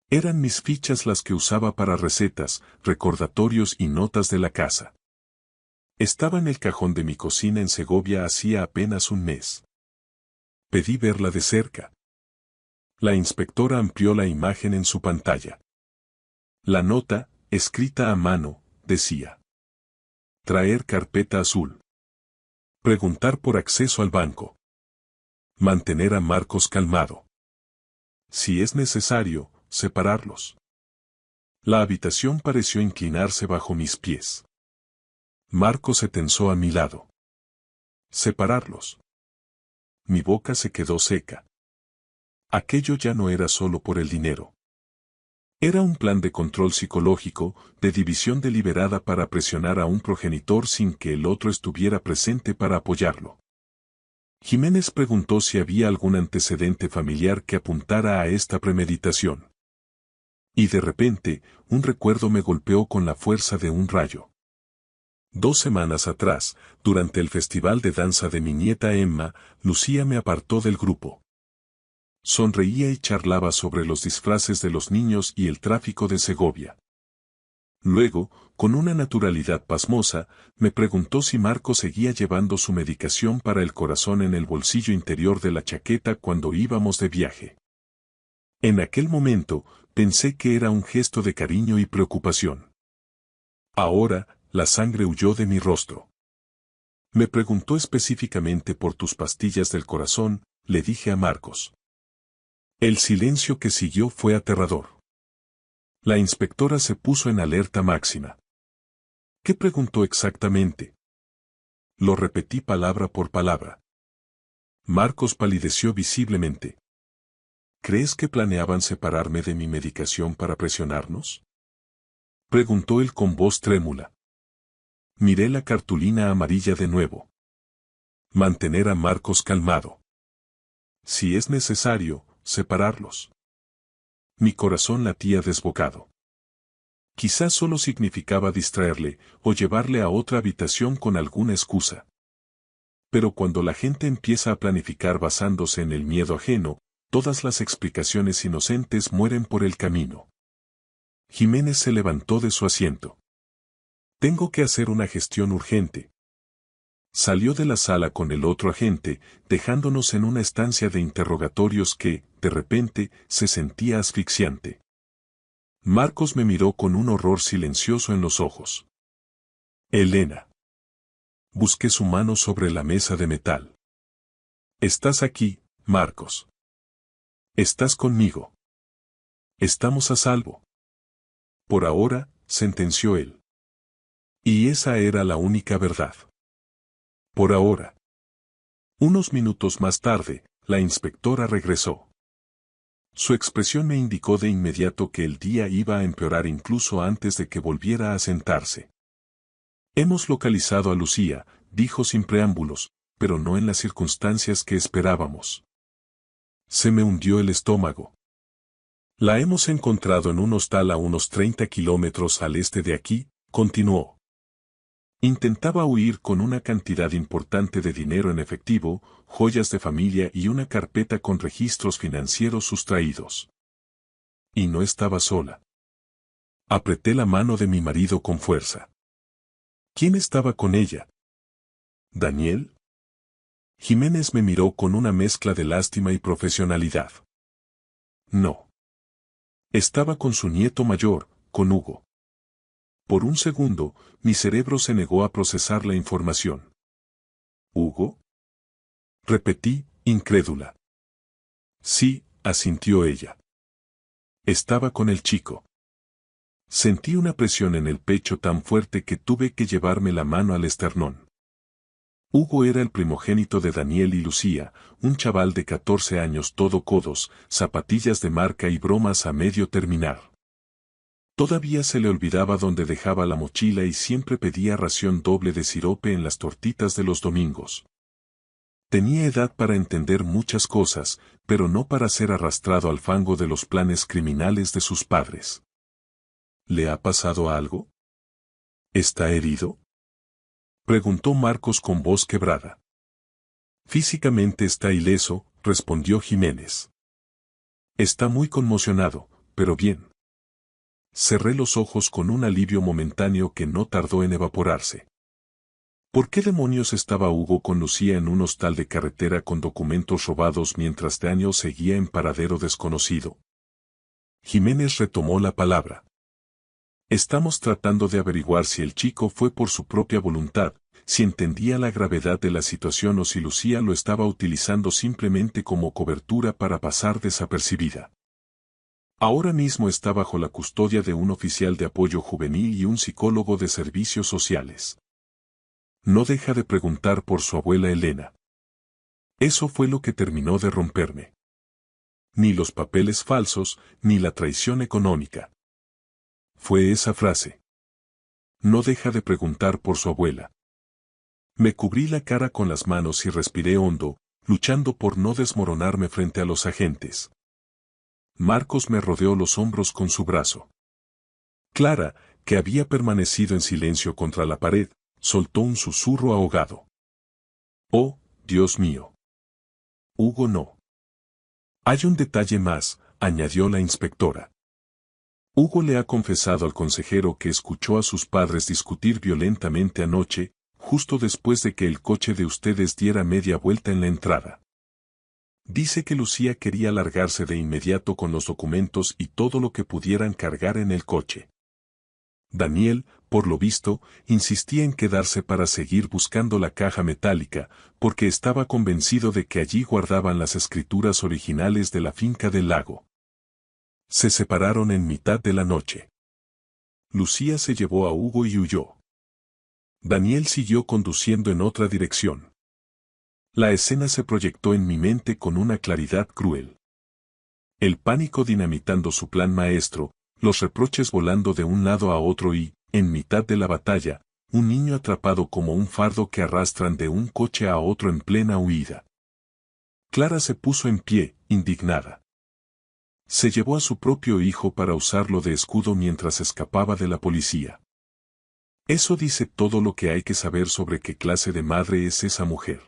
Eran mis fichas las que usaba para recetas, recordatorios y notas de la casa. Estaba en el cajón de mi cocina en Segovia hacía apenas un mes. Pedí verla de cerca. La inspectora amplió la imagen en su pantalla. La nota, escrita a mano, decía: Traer carpeta azul. Preguntar por acceso al banco. Mantener a Marcos calmado. Si es necesario, separarlos. La habitación pareció inclinarse bajo mis pies. Marcos se tensó a mi lado. Separarlos. Mi boca se quedó seca. Aquello ya no era solo por el dinero. Era un plan de control psicológico, de división deliberada para presionar a un progenitor sin que el otro estuviera presente para apoyarlo. Jiménez preguntó si había algún antecedente familiar que apuntara a esta premeditación. Y de repente, un recuerdo me golpeó con la fuerza de un rayo. 2 semanas atrás, durante el festival de danza de mi nieta Emma, Lucía me apartó del grupo. Sonreía y charlaba sobre los disfraces de los niños y el tráfico de Segovia. Luego, con una naturalidad pasmosa, me preguntó si Marco seguía llevando su medicación para el corazón en el bolsillo interior de la chaqueta cuando íbamos de viaje. En aquel momento, pensé que era un gesto de cariño y preocupación. Ahora, la sangre huyó de mi rostro. Me preguntó específicamente por tus pastillas del corazón, le dije a Marcos. El silencio que siguió fue aterrador. La inspectora se puso en alerta máxima. ¿Qué preguntó exactamente? Lo repetí palabra por palabra. Marcos palideció visiblemente. ¿Crees que planeaban separarme de mi medicación para presionarnos? Preguntó él con voz trémula. Miré la cartulina amarilla de nuevo. Mantener a Marcos calmado. Si es necesario, separarlos. Mi corazón latía desbocado. Quizás solo significaba distraerle o llevarle a otra habitación con alguna excusa. Pero cuando la gente empieza a planificar basándose en el miedo ajeno, todas las explicaciones inocentes mueren por el camino. Jiménez se levantó de su asiento. Tengo que hacer una gestión urgente. Salió de la sala con el otro agente, dejándonos en una estancia de interrogatorios que, de repente, se sentía asfixiante. Marcos me miró con un horror silencioso en los ojos. Elena. Busqué su mano sobre la mesa de metal. Estás aquí, Marcos. Estás conmigo. Estamos a salvo. Por ahora, sentenció él. Y esa era la única verdad. Por ahora. Unos minutos más tarde, la inspectora regresó. Su expresión me indicó de inmediato que el día iba a empeorar incluso antes de que volviera a sentarse. Hemos localizado a Lucía, dijo sin preámbulos, pero no en las circunstancias que esperábamos. Se me hundió el estómago. La hemos encontrado en un hostal a unos 30 kilómetros al este de aquí, continuó. Intentaba huir con una cantidad importante de dinero en efectivo, joyas de familia y una carpeta con registros financieros sustraídos. Y no estaba sola. Apreté la mano de mi marido con fuerza. ¿Quién estaba con ella? ¿Daniel? Jiménez me miró con una mezcla de lástima y profesionalidad. No. Estaba con su nieto mayor, con Hugo. Por un segundo, mi cerebro se negó a procesar la información. ¿Hugo? Repetí, incrédula. Sí, asintió ella. Estaba con el chico. Sentí una presión en el pecho tan fuerte que tuve que llevarme la mano al esternón. Hugo era el primogénito de Daniel y Lucía, un chaval de 14 años todo codos, zapatillas de marca y bromas a medio terminar. Todavía se le olvidaba dónde dejaba la mochila y siempre pedía ración doble de sirope en las tortitas de los domingos. Tenía edad para entender muchas cosas, pero no para ser arrastrado al fango de los planes criminales de sus padres. ¿Le ha pasado algo? ¿Está herido? Preguntó Marcos con voz quebrada. Físicamente está ileso, respondió Jiménez. Está muy conmocionado, pero bien. Cerré los ojos con un alivio momentáneo que no tardó en evaporarse. ¿Por qué demonios estaba Hugo con Lucía en un hostal de carretera con documentos robados mientras Daniel seguía en paradero desconocido? Jiménez retomó la palabra. Estamos tratando de averiguar si el chico fue por su propia voluntad, si entendía la gravedad de la situación o si Lucía lo estaba utilizando simplemente como cobertura para pasar desapercibida. Ahora mismo está bajo la custodia de un oficial de apoyo juvenil y un psicólogo de servicios sociales. No deja de preguntar por su abuela Elena. Eso fue lo que terminó de romperme. Ni los papeles falsos, ni la traición económica. Fue esa frase. No deja de preguntar por su abuela. Me cubrí la cara con las manos y respiré hondo, luchando por no desmoronarme frente a los agentes. Marcos me rodeó los hombros con su brazo. Clara, que había permanecido en silencio contra la pared, soltó un susurro ahogado. Oh, Dios mío. Hugo no. Hay un detalle más, añadió la inspectora. Hugo le ha confesado al consejero que escuchó a sus padres discutir violentamente anoche, justo después de que el coche de ustedes diera media vuelta en la entrada. Dice que Lucía quería largarse de inmediato con los documentos y todo lo que pudieran cargar en el coche. Daniel, por lo visto, insistía en quedarse para seguir buscando la caja metálica, porque estaba convencido de que allí guardaban las escrituras originales de la finca del lago. Se separaron en mitad de la noche. Lucía se llevó a Hugo y huyó. Daniel siguió conduciendo en otra dirección. La escena se proyectó en mi mente con una claridad cruel. El pánico dinamitando su plan maestro, los reproches volando de un lado a otro y, en mitad de la batalla, un niño atrapado como un fardo que arrastran de un coche a otro en plena huida. Clara se puso en pie, indignada. Se llevó a su propio hijo para usarlo de escudo mientras escapaba de la policía. Eso dice todo lo que hay que saber sobre qué clase de madre es esa mujer.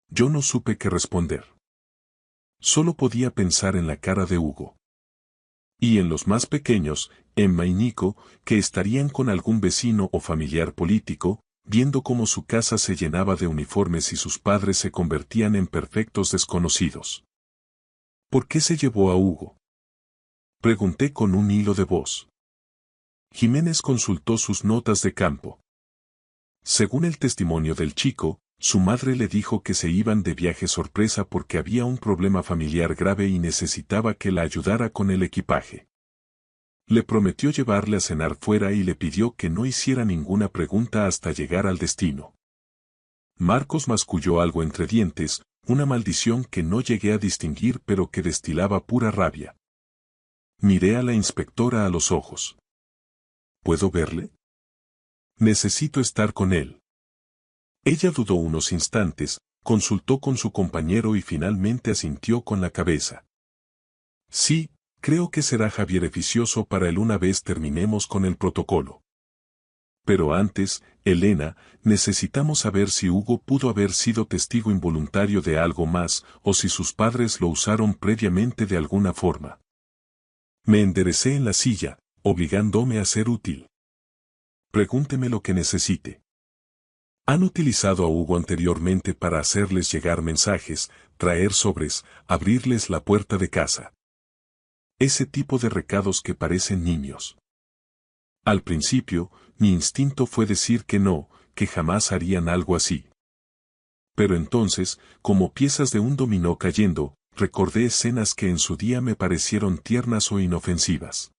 Yo no supe qué responder. Solo podía pensar en la cara de Hugo. Y en los más pequeños, Emma y Nico, que estarían con algún vecino o familiar político, viendo cómo su casa se llenaba de uniformes y sus padres se convertían en perfectos desconocidos. ¿Por qué se llevó a Hugo? Pregunté con un hilo de voz. Jiménez consultó sus notas de campo. Según el testimonio del chico, su madre le dijo que se iban de viaje sorpresa porque había un problema familiar grave y necesitaba que la ayudara con el equipaje. Le prometió llevarle a cenar fuera y le pidió que no hiciera ninguna pregunta hasta llegar al destino. Marcos masculló algo entre dientes, una maldición que no llegué a distinguir pero que destilaba pura rabia. Miré a la inspectora a los ojos. ¿Puedo verle? Necesito estar con él. Ella dudó unos instantes, consultó con su compañero y finalmente asintió con la cabeza. Sí, creo que será Javier eficioso para él una vez terminemos con el protocolo. Pero antes, Elena, necesitamos saber si Hugo pudo haber sido testigo involuntario de algo más o si sus padres lo usaron previamente de alguna forma. Me enderecé en la silla, obligándome a ser útil. Pregúnteme lo que necesite. Han utilizado a Hugo anteriormente para hacerles llegar mensajes, traer sobres, abrirles la puerta de casa. Ese tipo de recados que parecen niños. Al principio, mi instinto fue decir que no, que jamás harían algo así. Pero entonces, como piezas de un dominó cayendo, recordé escenas que en su día me parecieron tiernas o inofensivas.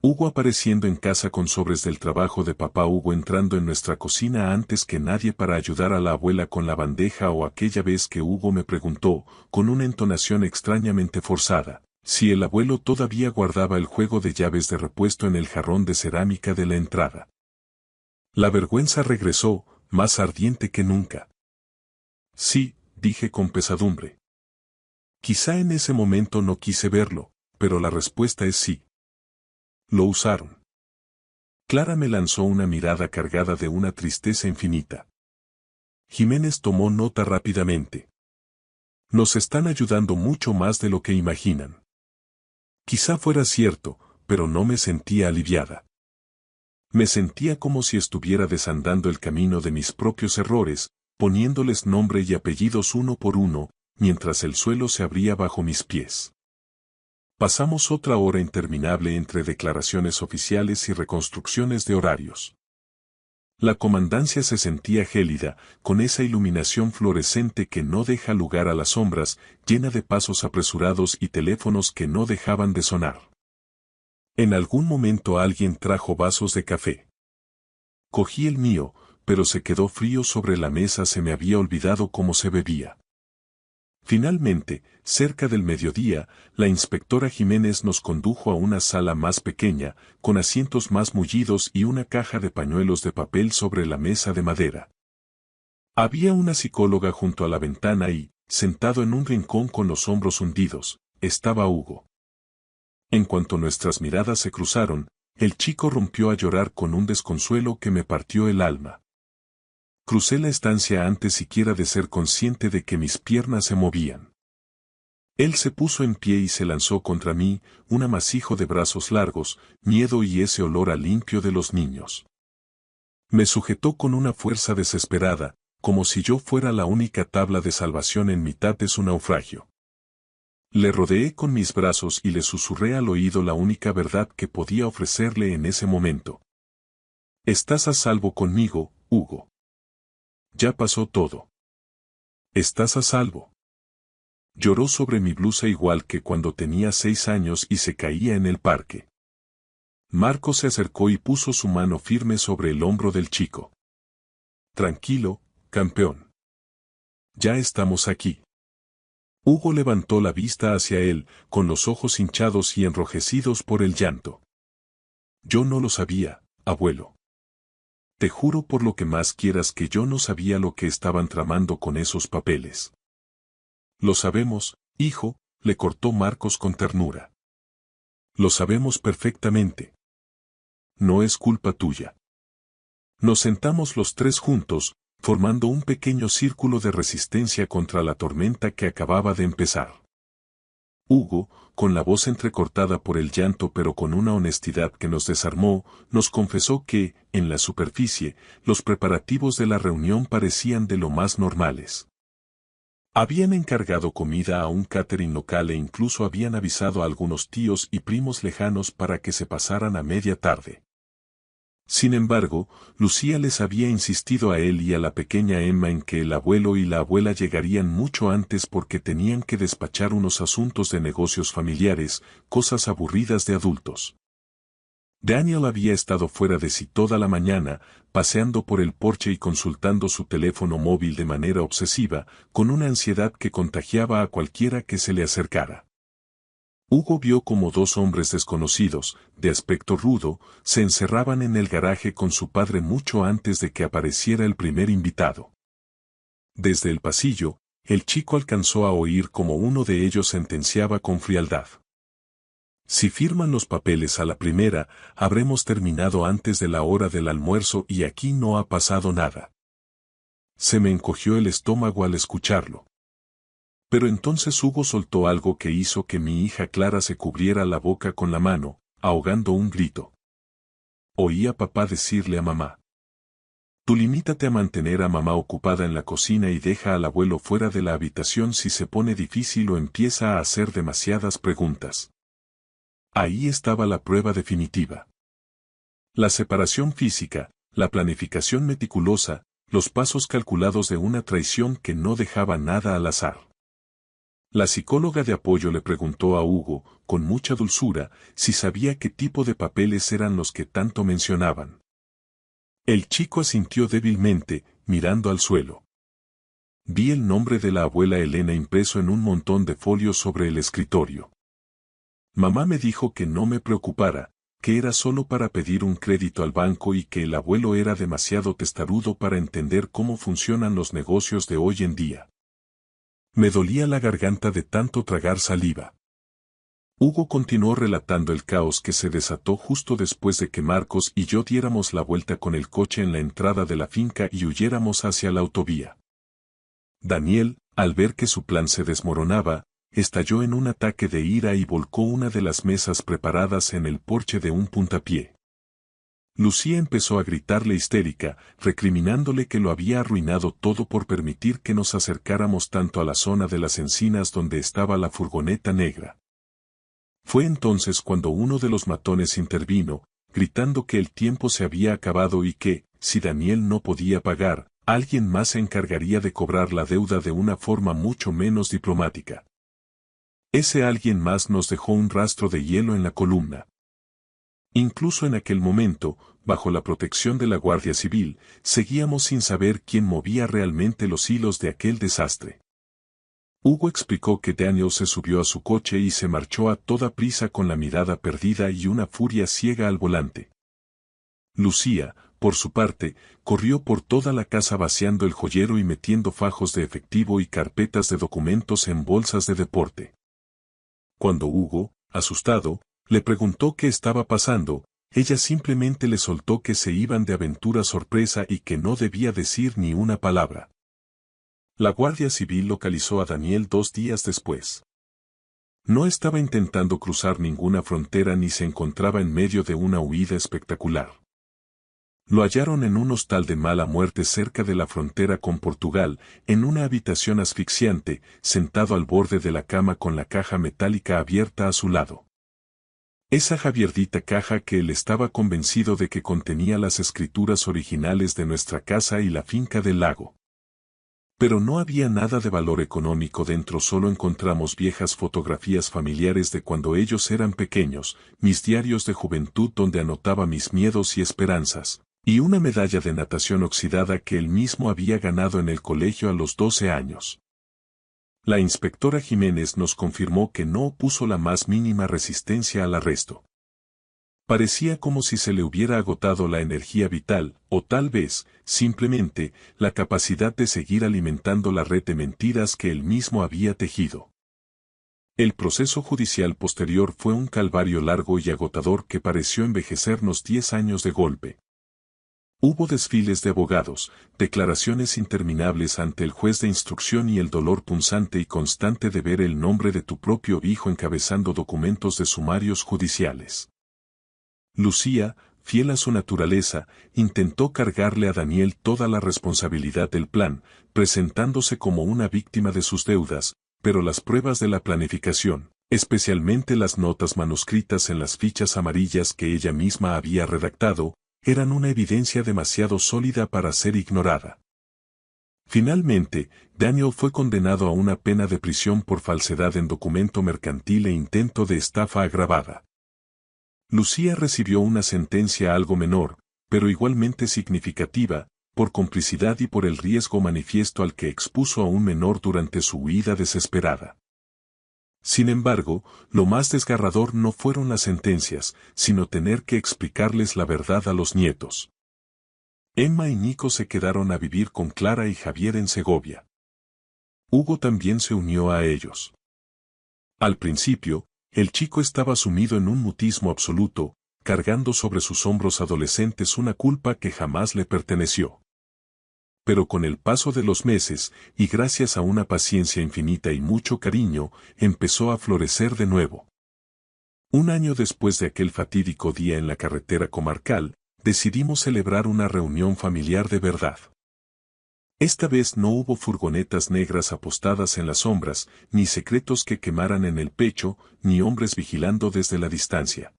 Hugo apareciendo en casa con sobres del trabajo de papá, Hugo entrando en nuestra cocina antes que nadie para ayudar a la abuela con la bandeja, o aquella vez que Hugo me preguntó, con una entonación extrañamente forzada, si el abuelo todavía guardaba el juego de llaves de repuesto en el jarrón de cerámica de la entrada. La vergüenza regresó, más ardiente que nunca. Sí, dije con pesadumbre. Quizá en ese momento no quise verlo, pero la respuesta es sí. Lo usaron. Clara me lanzó una mirada cargada de una tristeza infinita. Jiménez tomó nota rápidamente. Nos están ayudando mucho más de lo que imaginan. Quizá fuera cierto, pero no me sentía aliviada. Me sentía como si estuviera desandando el camino de mis propios errores, poniéndoles nombre y apellidos uno por uno, mientras el suelo se abría bajo mis pies. Pasamos otra hora interminable entre declaraciones oficiales y reconstrucciones de horarios. La comandancia se sentía gélida, con esa iluminación fluorescente que no deja lugar a las sombras, llena de pasos apresurados y teléfonos que no dejaban de sonar. En algún momento alguien trajo vasos de café. Cogí el mío, pero se quedó frío sobre la mesa, se me había olvidado cómo se bebía. Finalmente, cerca del mediodía, la inspectora Jiménez nos condujo a una sala más pequeña, con asientos más mullidos y una caja de pañuelos de papel sobre la mesa de madera. Había una psicóloga junto a la ventana y, sentado en un rincón con los hombros hundidos, estaba Hugo. En cuanto nuestras miradas se cruzaron, el chico rompió a llorar con un desconsuelo que me partió el alma. Crucé la estancia antes siquiera de ser consciente de que mis piernas se movían. Él se puso en pie y se lanzó contra mí, un amasijo de brazos largos, miedo y ese olor a limpio de los niños. Me sujetó con una fuerza desesperada, como si yo fuera la única tabla de salvación en mitad de su naufragio. Le rodeé con mis brazos y le susurré al oído la única verdad que podía ofrecerle en ese momento. Estás a salvo conmigo, Hugo. Ya pasó todo. Estás a salvo. Lloró sobre mi blusa igual que cuando tenía 6 años y se caía en el parque. Marcos se acercó y puso su mano firme sobre el hombro del chico. Tranquilo, campeón. Ya estamos aquí. Hugo levantó la vista hacia él, con los ojos hinchados y enrojecidos por el llanto. Yo no lo sabía, abuelo. Te juro por lo que más quieras que yo no sabía lo que estaban tramando con esos papeles. Lo sabemos, hijo, le cortó Marcos con ternura. Lo sabemos perfectamente. No es culpa tuya. Nos sentamos los tres juntos, formando un pequeño círculo de resistencia contra la tormenta que acababa de empezar. Hugo, con la voz entrecortada por el llanto pero con una honestidad que nos desarmó, nos confesó que, en la superficie, los preparativos de la reunión parecían de lo más normales. Habían encargado comida a un catering local e incluso habían avisado a algunos tíos y primos lejanos para que se pasaran a media tarde. Sin embargo, Lucía les había insistido a él y a la pequeña Emma en que el abuelo y la abuela llegarían mucho antes porque tenían que despachar unos asuntos de negocios familiares, cosas aburridas de adultos. Daniel había estado fuera de sí toda la mañana, paseando por el porche y consultando su teléfono móvil de manera obsesiva, con una ansiedad que contagiaba a cualquiera que se le acercara. Hugo vio como 2 hombres desconocidos, de aspecto rudo, se encerraban en el garaje con su padre mucho antes de que apareciera el primer invitado. Desde el pasillo, el chico alcanzó a oír como uno de ellos sentenciaba con frialdad. Si firman los papeles a la primera, habremos terminado antes de la hora del almuerzo y aquí no ha pasado nada. Se me encogió el estómago al escucharlo. Pero entonces Hugo soltó algo que hizo que mi hija Clara se cubriera la boca con la mano, ahogando un grito. Oí a papá decirle a mamá. Tú limítate a mantener a mamá ocupada en la cocina y deja al abuelo fuera de la habitación si se pone difícil o empieza a hacer demasiadas preguntas. Ahí estaba la prueba definitiva. La separación física, la planificación meticulosa, los pasos calculados de una traición que no dejaba nada al azar. La psicóloga de apoyo le preguntó a Hugo, con mucha dulzura, si sabía qué tipo de papeles eran los que tanto mencionaban. El chico asintió débilmente, mirando al suelo. Vi el nombre de la abuela Elena impreso en un montón de folios sobre el escritorio. Mamá me dijo que no me preocupara, que era solo para pedir un crédito al banco y que el abuelo era demasiado testarudo para entender cómo funcionan los negocios de hoy en día. Me dolía la garganta de tanto tragar saliva. Hugo continuó relatando el caos que se desató justo después de que Marcos y yo diéramos la vuelta con el coche en la entrada de la finca y huyéramos hacia la autovía. Daniel, al ver que su plan se desmoronaba, estalló en un ataque de ira y volcó una de las mesas preparadas en el porche de un puntapié. Lucía empezó a gritarle histérica, recriminándole que lo había arruinado todo por permitir que nos acercáramos tanto a la zona de las encinas donde estaba la furgoneta negra. Fue entonces cuando uno de los matones intervino, gritando que el tiempo se había acabado y que, si Daniel no podía pagar, alguien más se encargaría de cobrar la deuda de una forma mucho menos diplomática. Ese alguien más nos dejó un rastro de hielo en la columna. Incluso en aquel momento, bajo la protección de la Guardia Civil, seguíamos sin saber quién movía realmente los hilos de aquel desastre. Hugo explicó que Daniel se subió a su coche y se marchó a toda prisa con la mirada perdida y una furia ciega al volante. Lucía, por su parte, corrió por toda la casa vaciando el joyero y metiendo fajos de efectivo y carpetas de documentos en bolsas de deporte. Cuando Hugo, asustado, le preguntó qué estaba pasando, ella simplemente le soltó que se iban de aventura sorpresa y que no debía decir ni una palabra. La Guardia Civil localizó a Daniel 2 días después. No estaba intentando cruzar ninguna frontera ni se encontraba en medio de una huida espectacular. Lo hallaron en un hostal de mala muerte cerca de la frontera con Portugal, en una habitación asfixiante, sentado al borde de la cama con la caja metálica abierta a su lado. Esa javierdita caja que él estaba convencido de que contenía las escrituras originales de nuestra casa y la finca del lago. Pero no había nada de valor económico dentro, solo encontramos viejas fotografías familiares de cuando ellos eran pequeños, mis diarios de juventud donde anotaba mis miedos y esperanzas, y una medalla de natación oxidada que él mismo había ganado en el colegio a los 12 años. La inspectora Jiménez nos confirmó que no opuso la más mínima resistencia al arresto. Parecía como si se le hubiera agotado la energía vital, o tal vez, simplemente, la capacidad de seguir alimentando la red de mentiras que él mismo había tejido. El proceso judicial posterior fue un calvario largo y agotador que pareció envejecernos 10 años de golpe. Hubo desfiles de abogados, declaraciones interminables ante el juez de instrucción y el dolor punzante y constante de ver el nombre de tu propio hijo encabezando documentos de sumarios judiciales. Lucía, fiel a su naturaleza, intentó cargarle a Daniel toda la responsabilidad del plan, presentándose como una víctima de sus deudas, pero las pruebas de la planificación, especialmente las notas manuscritas en las fichas amarillas que ella misma había redactado, eran una evidencia demasiado sólida para ser ignorada. Finalmente, Daniel fue condenado a una pena de prisión por falsedad en documento mercantil e intento de estafa agravada. Lucía recibió una sentencia algo menor, pero igualmente significativa, por complicidad y por el riesgo manifiesto al que expuso a un menor durante su huida desesperada. Sin embargo, lo más desgarrador no fueron las sentencias, sino tener que explicarles la verdad a los nietos. Emma y Nico se quedaron a vivir con Clara y Javier en Segovia. Hugo también se unió a ellos. Al principio, el chico estaba sumido en un mutismo absoluto, cargando sobre sus hombros adolescentes una culpa que jamás le perteneció. Pero con el paso de los meses, y gracias a una paciencia infinita y mucho cariño, empezó a florecer de nuevo. Un año después de aquel fatídico día en la carretera comarcal, decidimos celebrar una reunión familiar de verdad. Esta vez no hubo furgonetas negras apostadas en las sombras, ni secretos que quemaran en el pecho, ni hombres vigilando desde la distancia.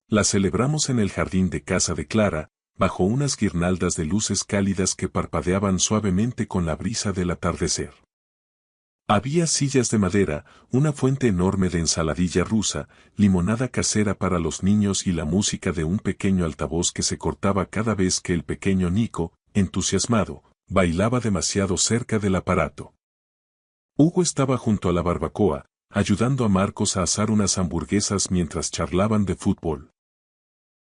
La celebramos en el jardín de casa de Clara, bajo unas guirnaldas de luces cálidas que parpadeaban suavemente con la brisa del atardecer. Había sillas de madera, una fuente enorme de ensaladilla rusa, limonada casera para los niños y la música de un pequeño altavoz que se cortaba cada vez que el pequeño Nico, entusiasmado, bailaba demasiado cerca del aparato. Hugo estaba junto a la barbacoa, ayudando a Marcos a asar unas hamburguesas mientras charlaban de fútbol.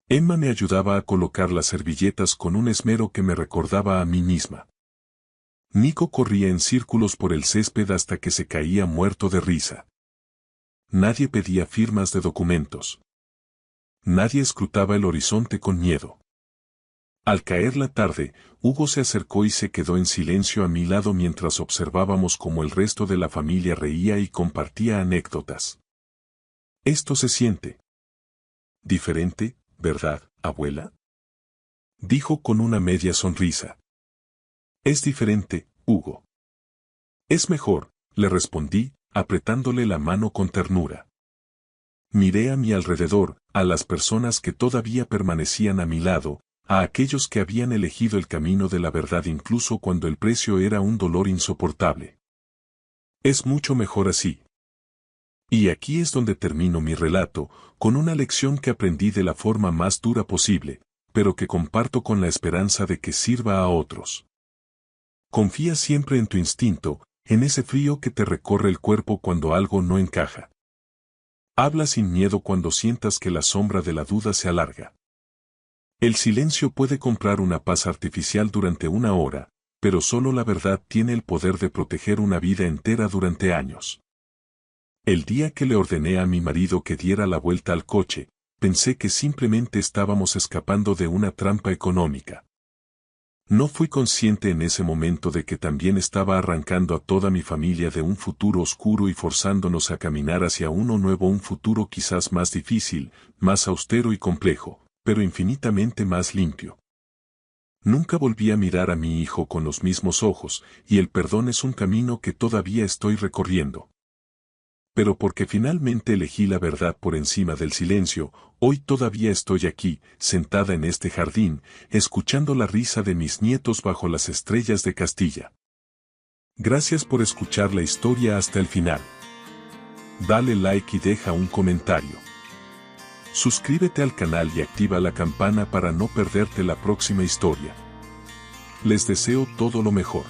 Emma me ayudaba a colocar las servilletas con un esmero que me recordaba a mí misma. Nico corría en círculos por el césped hasta que se caía muerto de risa. Nadie pedía firmas de documentos. Nadie escrutaba el horizonte con miedo. Al caer la tarde, Hugo se acercó y se quedó en silencio a mi lado mientras observábamos cómo el resto de la familia reía y compartía anécdotas. Esto se siente diferente, ¿verdad, abuela? Dijo con una media sonrisa. Es diferente, Hugo. Es mejor, le respondí, apretándole la mano con ternura. Miré a mi alrededor, a las personas que todavía permanecían a mi lado, a aquellos que habían elegido el camino de la verdad incluso cuando el precio era un dolor insoportable. Es mucho mejor así. Y aquí es donde termino mi relato, con una lección que aprendí de la forma más dura posible, pero que comparto con la esperanza de que sirva a otros. Confía siempre en tu instinto, en ese frío que te recorre el cuerpo cuando algo no encaja. Habla sin miedo cuando sientas que la sombra de la duda se alarga. El silencio puede comprar una paz artificial durante una hora, pero solo la verdad tiene el poder de proteger una vida entera durante años. El día que le ordené a mi marido que diera la vuelta al coche, pensé que simplemente estábamos escapando de una trampa económica. No fui consciente en ese momento de que también estaba arrancando a toda mi familia de un futuro oscuro y forzándonos a caminar hacia uno nuevo, un futuro quizás más difícil, más austero y complejo, pero infinitamente más limpio. Nunca volví a mirar a mi hijo con los mismos ojos, y el perdón es un camino que todavía estoy recorriendo. Pero porque finalmente elegí la verdad por encima del silencio, hoy todavía estoy aquí, sentada en este jardín, escuchando la risa de mis nietos bajo las estrellas de Castilla. Gracias por escuchar la historia hasta el final. Dale like y deja un comentario. Suscríbete al canal y activa la campana para no perderte la próxima historia. Les deseo todo lo mejor.